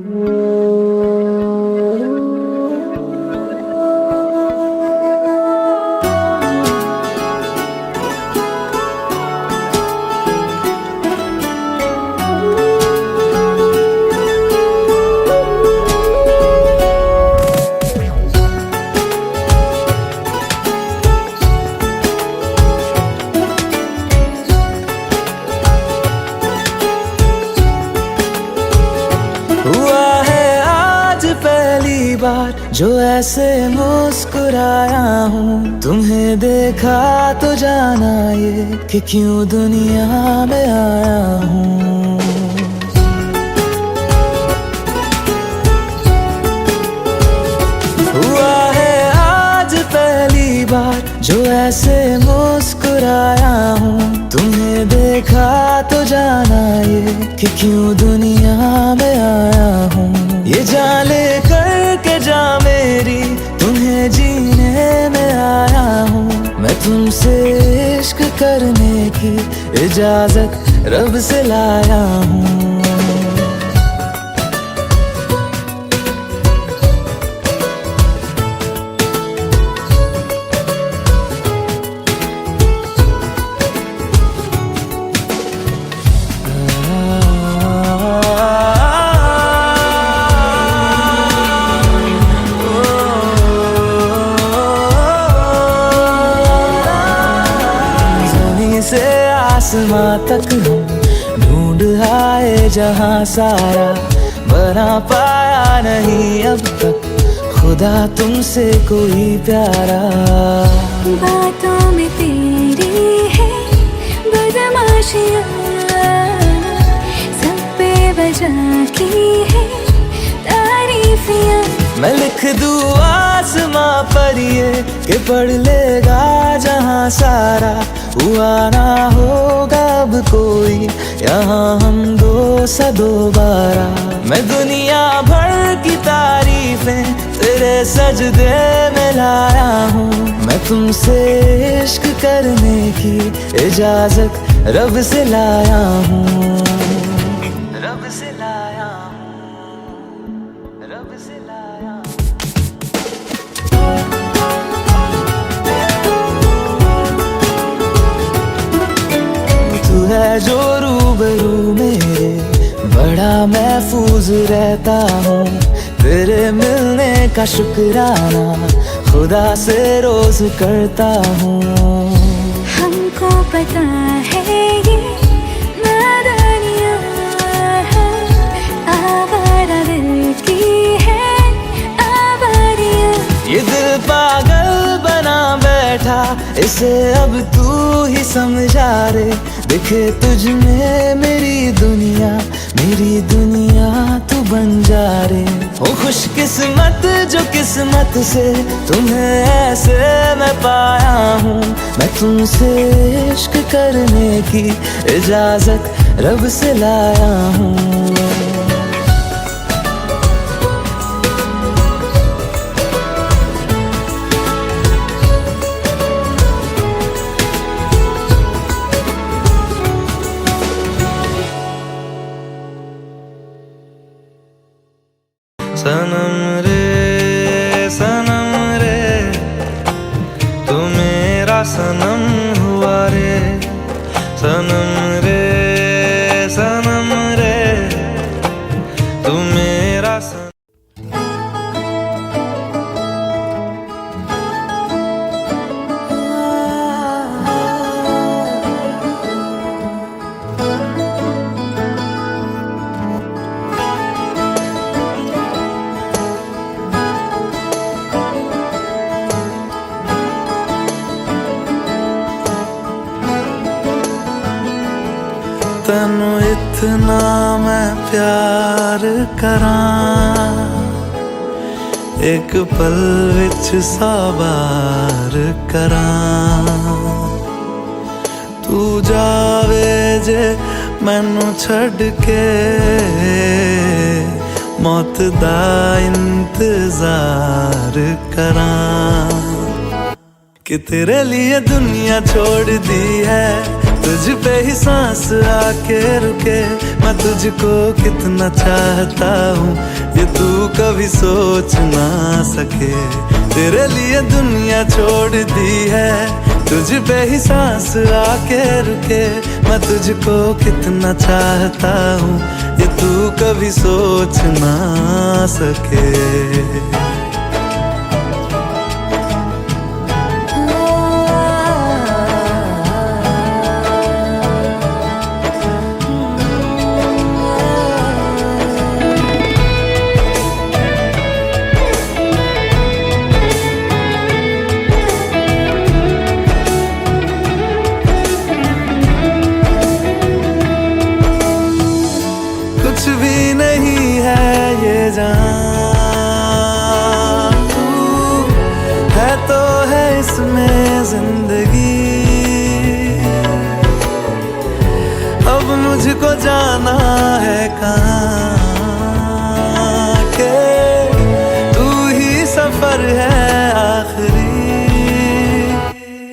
है आज पहली बार जो ऐसे मुस्कुराया हूँ, तुम्हें देखा तो जाना ये कि क्यों दुनिया में आया हूँ। हुआ है आज पहली बार जो ऐसे मुस्कुराया हूँ, तुम्हें देखा तो जाना ये कि क्यों दुनिया में आया हूँ। ये जान ले करके जा मेरी, तुम्हें जीने में आया हूँ। मैं तुमसे इश्क करने की इजाजत रब से लाया हूँ। से आसमां तक हम ढूंढ आए जहां सारा, बना पाया नहीं अब तक खुदा तुमसे कोई प्यारा। बातों में तेरी है बदमाशियाँ, सब पे बजा की है तारीफियाँ। मैं लिख दूँ आसमां पर ये कि पढ़ लेगा जहां सारा, हुआ ना होगा अब कोई यहाँ हम दो सा दोबारा। मैं दुनिया भर की तारीफें तेरे सजदे में लाया हूँ। मैं तुमसे इश्क करने की इजाजत रब से लाया हूँ। रब से लाया हूँ, रब से लाया हूँ। तू है जो रूबरू मेरे, बड़ा महफूज रहता हूँ। तेरे मिलने का शुक्राना खुदा से रोज करता हूँ। हमको पता है ये नादानियाँ आवारा दिल की है आवारियाँ। ये दिल पागल बना बैठा, इसे अब तू ही समझा रे। दिखे तुझ में मेरी दुनिया तू बन जा रे। ओ खुशकिस्मत जो किस्मत से तुम्हें ऐसे मैं पाया हूँ। मैं तुमसे इश्क करने की इजाजत रब से लाया हूँ। सनम रे तू मेरा सनम हुआ रे। सनम रे तू मेरा सनम। तैनू इतना मैं प्यार करां, एक पल विच साबार करां। तू जावे जे मैनू छड़ के, मौत दा इंतजार करां। कि तेरे लिए दुनिया छोड़ दी है, तुझ पे ही सांस आके रुके, मैं तुझको कितना चाहता हूँ ये तू कभी सोच ना सके। तेरे लिए दुनिया छोड़ दी है, तुझ पे ही सांस आके रुके, मैं तुझको कितना चाहता हूँ ये तू कभी सोच ना सके। कुछ भी नहीं है ये जान, तू है तो है इसमें जिंदगी। अब मुझको जाना है कहाँ के तू ही सफर है आखिरी।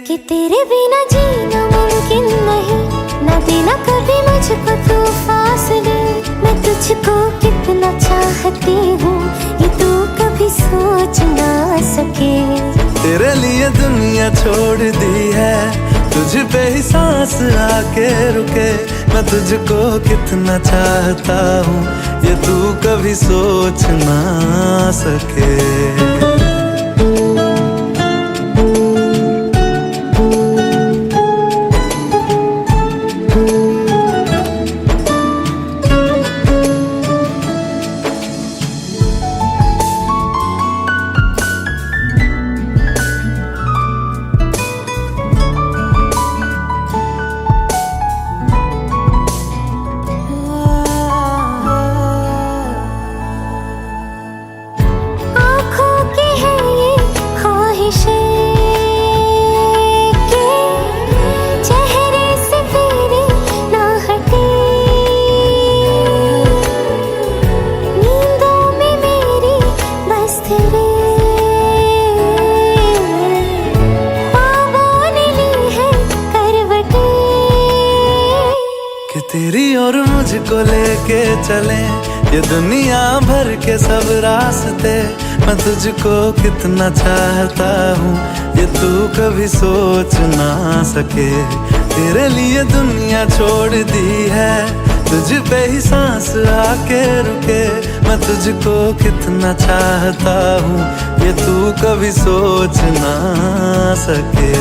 कि तेरे बिना जीना मुमकिन नहीं, ना देना कभी मुझको तू फासले। मैं तुझको कितना चाहती हूँ ये तू कभी सोच ना सके। तेरे लिए दुनिया छोड़ दी है, तुझ पे ही सांस आके रुके, मैं तुझको कितना चाहता हूँ ये तू कभी सोच ना सके। तेरी और मुझको लेके चले ये दुनिया भर के सब रास्ते, मैं तुझको कितना चाहता हूँ ये तू कभी सोच ना सके। तेरे लिए दुनिया छोड़ दी है, तुझ पे ही सांस आके रुके, मैं तुझको कितना चाहता हूँ ये तू कभी सोच ना सके।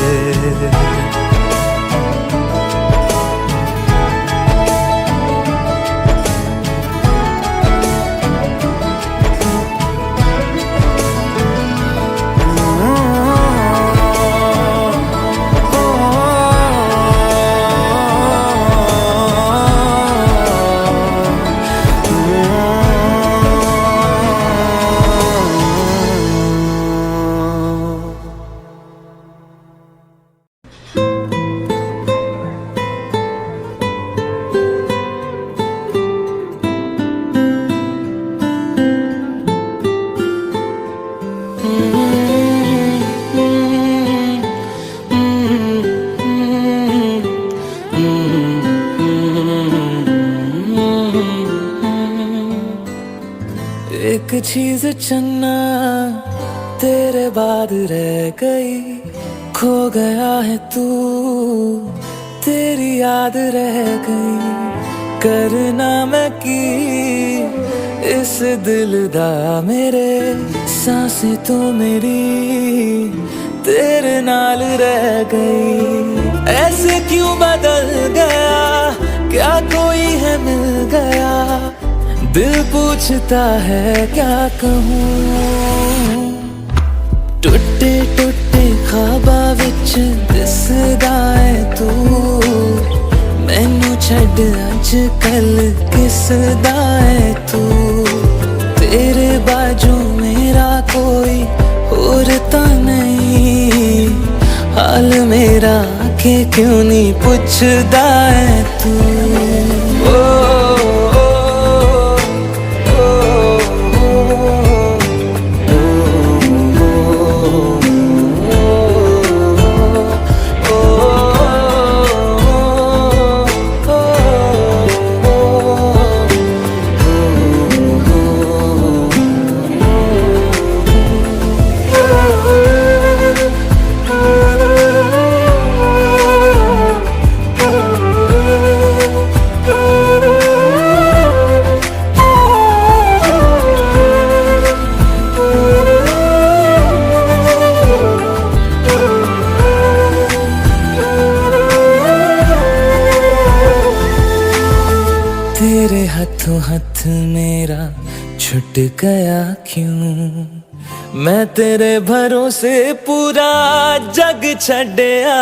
एक चीज चन्ना तेरे बाद रह गई, खो गया है तू तेरी याद रह गई। करना मैं की इस दिल दा मेरे, सांसें तो मेरी तेरे नाल रह गई। ऐसे क्यों बदल गया, क्या कोई है मिल गया, दिल पूछता है क्या कहूँ। टुटे टुटे ख्वाबा विच दिसदा है तू, मैनू छड़ अज कल किसदा है तू। तेरे बाजू मेरा कोई और तो नहीं, हाल मेरा के क्यों नहीं पूछदा है तू। तेरे हाथों हाथ मेरा छुट गया क्यों, मैं तेरे भरोसे पूरा जग छड़िया,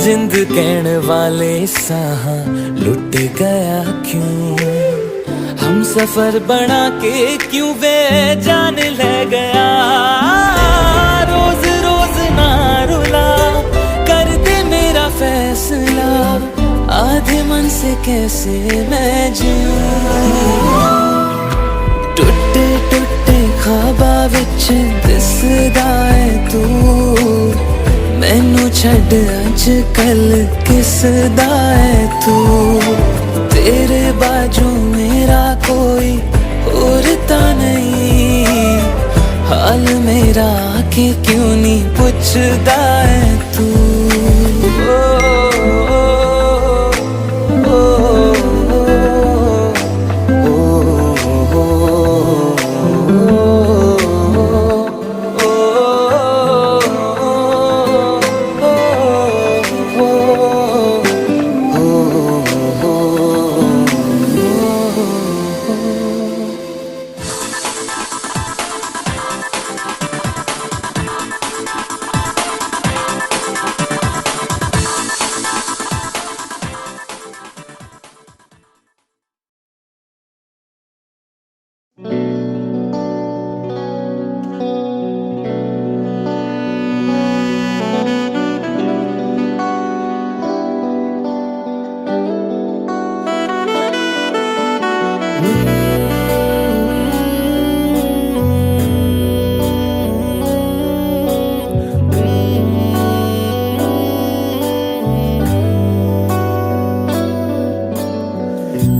जिंद कहण वाले साहा लुट गया क्यों, हम सफर बना के क्यों वे जान ले गया, रोज रोज ना रुला कर दे मेरा फैसला, आधे मन से कैसे मैं जीऊं, टुटे टुटे ख्वाबा विच दिसदा है तू, मैनू छड्ड अज कल किसदा है तू, तेरे बाजू मेरा कोई और ता नहीं, हाल मेरा आके क्यों नहीं पुछदा है तू,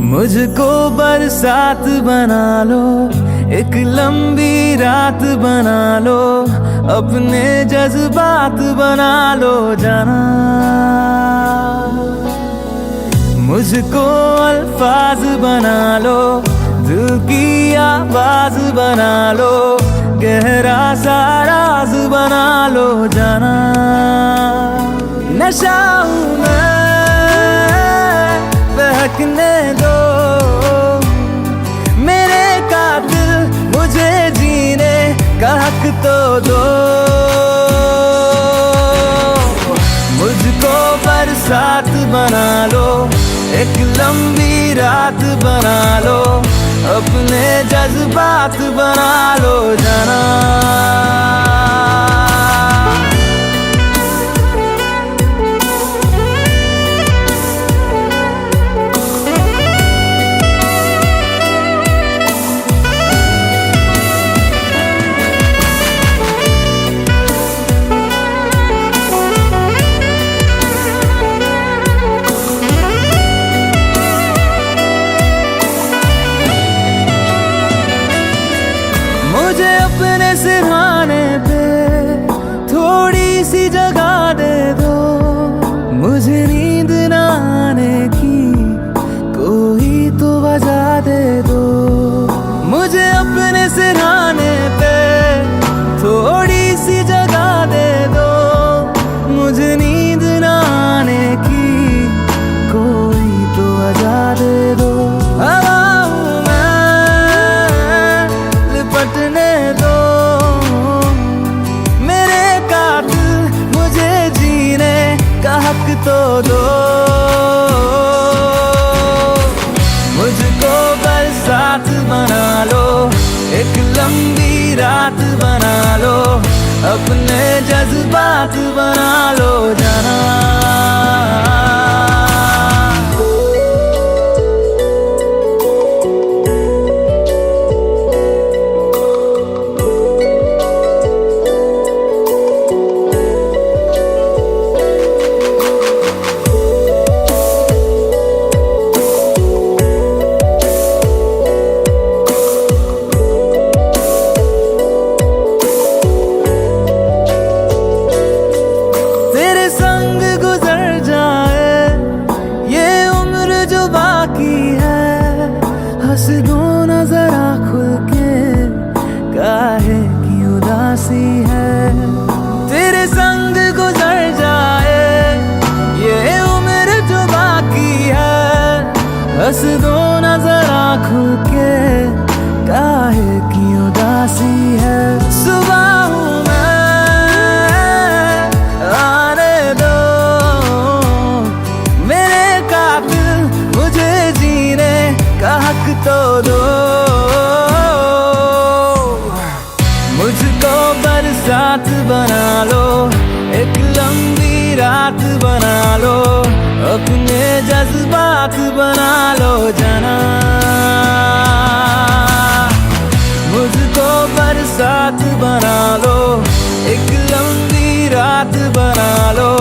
मुझको बरसात बना लो, एक लंबी रात बना लो, अपने जज्बात बना लो जाना, मुझको अल्फाज बना लो, दिल की आवाज बना लो, गहरा सा राज बना लो जाना, नशा हूं मैं बहकने दो मेरे कातिल, मुझे जीने का हक तो दो, मुझको बरसात बना लो, एक लंबी रात बना लो, अपने जज्बात बना लो जाना, मुझे अपने सिरहाने पे थोड़ी सी जगह दे दो, मुझे नींद ना आने की कोई तो वजह दे दो, मुझे अपने सिरहाने पे थोड़ी सी जगह दे दो, मुझे नींद ना आने की कोई तो वजह दे दो, लिपटने दो मेरे कातिल, मुझे जीने का हक तो दो, मुझको बरसात बना लो, एक लंबी रात बना लो, अपने जज्बात बना लो जाना, हंस दो ना जरा खुल के, काहे की उदासी है, तेरे संग गुजर जाए ये उम्र जो बाकी है, हंस दो नजर आँखों के, काहे की उदासी है। सुबह हूँ मैं, आने दो मेरे कातिल, मुझे जीने का हक तो दो। मुझको बरसात बना लो, एक लंबी रात बना लो, अपने जज्बात बना लो जना। मुझको बरसात बना लो, एक लंबी रात बना लो,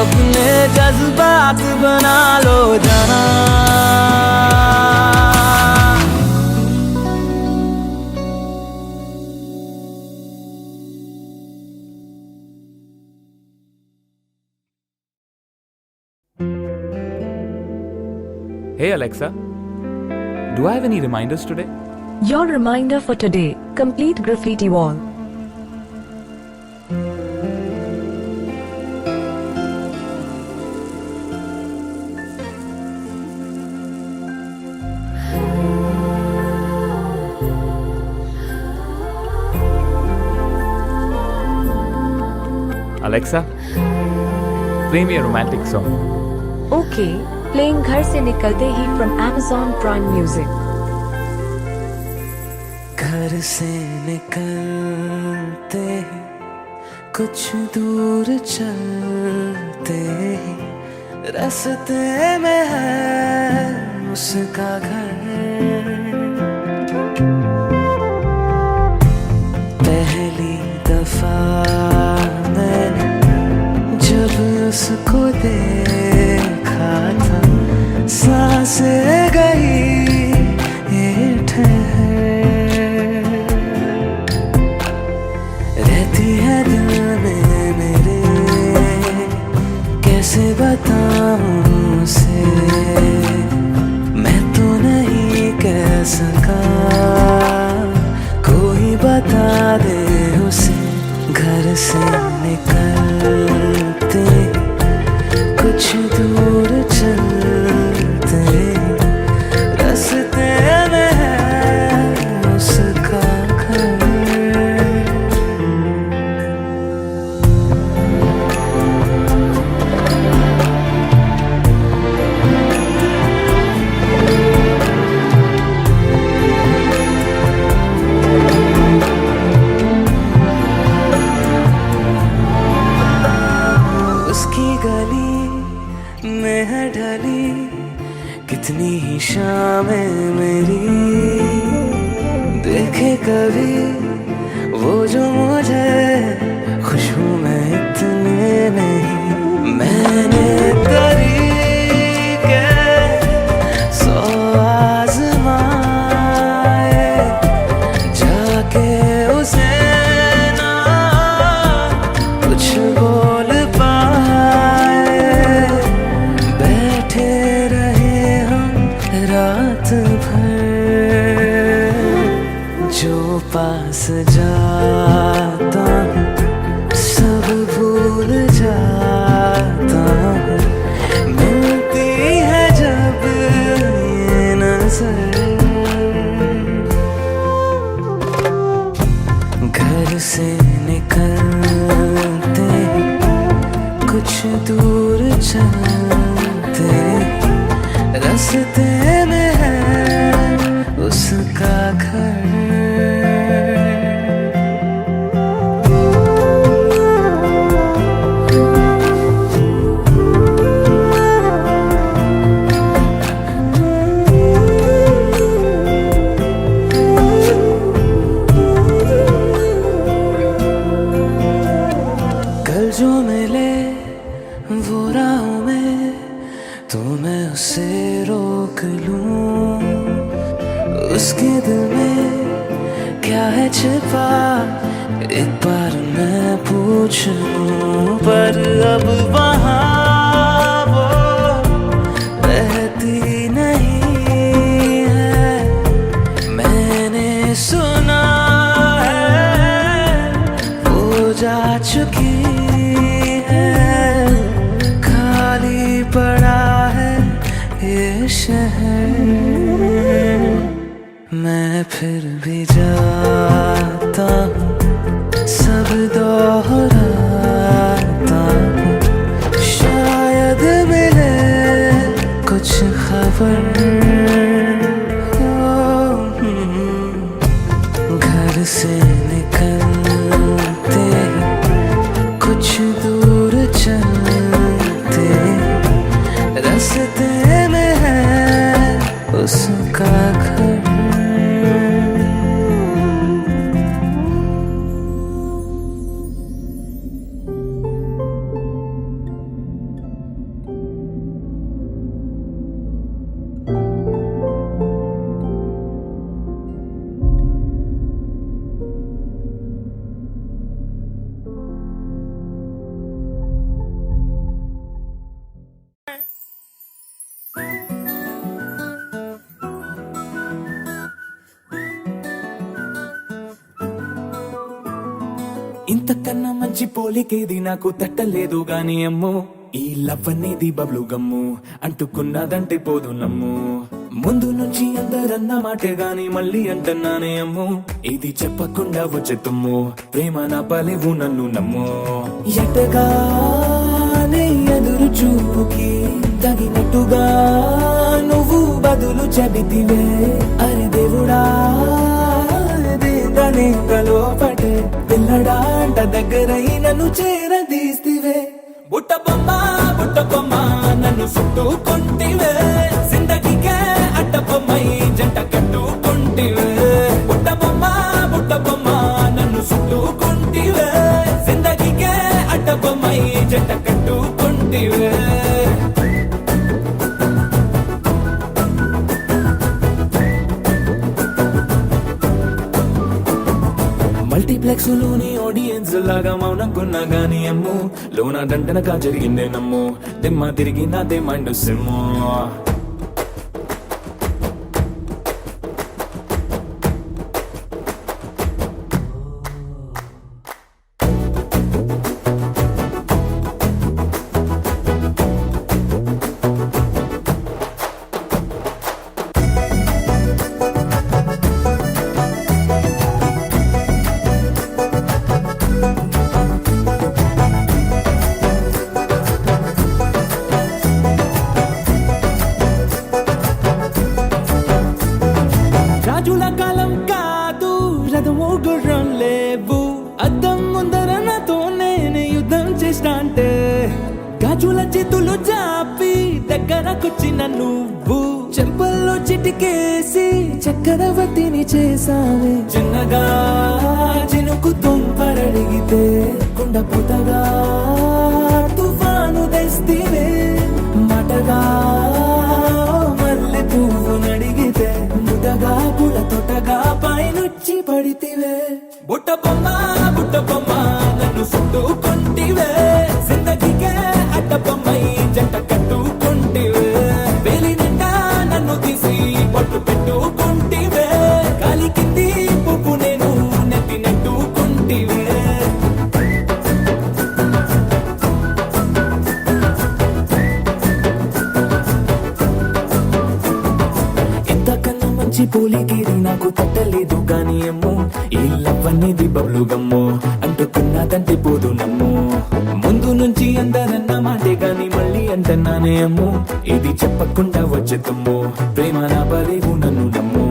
अपने जज्बात बना लो जना। Hey Alexa, do I have any reminders today? Your reminder for today, complete graffiti wall. Alexa, play me a romantic song. Okay, playing घर से निकलते ही from Amazon Prime Music. घर से निकलते ही कुछ दूर चलते ही रास्ते में है उसका घर। पहली दफा मैंने जब उसको देखा था, सांसें गई ये ठहर, रहती है दिल में मेरे, कैसे बताऊं उसे, मैं तो नहीं कह सका, कोई बता दे उसे। घर से निकलते कुछ दूर चलते रास्ते में है उसका घर। उसकी गली में है ढली कितनी ही शामें मेरी, देखे कभी वो जो मुझे खुशबू में इतने नहीं। मैंने तरीके 100 आज़माए, जाके उसे ना कुछ बोल पाए, बैठे रहे हम रात भर, जो पास जाता हूँ सब भूल जाता हूँ, मिलती है जब ये नजर। घर से निकलते कुछ दूर चलते रास्ते में है उसका घर। कल जो मिले वो राहों में तो मैं उसे रोक लूं, उसके दिल में क्या है छिपा एक बार मैं पूछ लूं। पर अब वहाँ वो रहती नहीं है, मैंने सुना है वो जा चुकी है, खाली पड़ा है ये शहर मैं फिर भी जाता हूँ, सब दोहराता हूँ, शायद मिले कुछ खबर। घर से निकलते ही कुछ दूर चलते रास्ते में है उसका घर। ఇంతకన్నా మంచి పోలికేది నాకు తట్టలేదు గాని అమ్మో, ఈ లవ్ అనేది బబ్లు గమ్ము, అంటుకున్నదంటే పోదు నమ్ము. ముందు నుంచి అందరన్న మాటే గాని మళ్ళీ అంటున్నానే అమ్ము, ఇది చెప్పకుండా వచ్చే తుమ్ము, ప్రేమ నా పలేవు నన్ను నమ్ము. ఎటగానే ఎదురు చూపుకి తగినట్టుగా నువ్వు బదులు చెబితివే, అరే దేవుడా లోపటే పిల్లడాంట దగ్గరై నన్ను చేరదీస్తివే. బుట్ట బొమ్మ నన్ను చుట్టుకుంటివే, జిందగీకే అడ్డ బొమ్మై జంట కట్టుకుంటివే. బుట్ట బొమ్మ నన్ను చుట్టుకుంటివే, జిందగీకే అడ్డ బొమ్మై జంట కట్టుకుంటివే. మల్టీప్లెక్స్ లోని ఆడియన్స్ లాగా మౌనంకున్నా గానీ అమ్ము, లోన దండనగా జరిగిందే నమ్ము, దిమ్మ తిరిగి నాదే మైండ్ సిమ్ము. రాజుల కాలం కాదు, రథము గుర్రం లేవు, అద్దం ముందర నాతో నేను యుద్ధం చేస్తా అంటే, గాజుల చేతులు జాపి దగ్గరకొచ్చిన నువ్వు, చెంపల్లో చిటికేసి చక్రవర్తిని చేసావే. చిన్నగా చినుకు తుంపరడిగితే కుండపోతగా తుఫాను తెస్తివే, మాటగా మల్లె పువ్వు నడిగితే ముదగా పుల తొటగా పైనుచ్చి పడితివే. బుట్ట బొమ్మ నన్ను చుట్టుకుంటివే, జిందగీకే అడ్డ బొమ్మై జంట కట్టుకుంటివే. వేలి నిండా నన్ను తీసి పట్టు పెట్టుకుంటివే, గాలి కింది పువ్వు నేను నెత్తి నెట్టుకుంటివే. ఇంతకన్నా మంచి పోలికేది నాకు తట్టలేదు గాని అమ్ము, ఈ లవ్ అనేది బబ్లు గమ్ము, అంటుకున్నదంటే పోదు నమ్ము. ముందు నుంచి అందరన్న మాటే గాని మళ్ళీ అంటున్నానే అమ్ము, ఇది చెప్పకుండా వచ్చే తుమ్ము, ప్రేమ నా పలేవు నన్ను నమ్ము.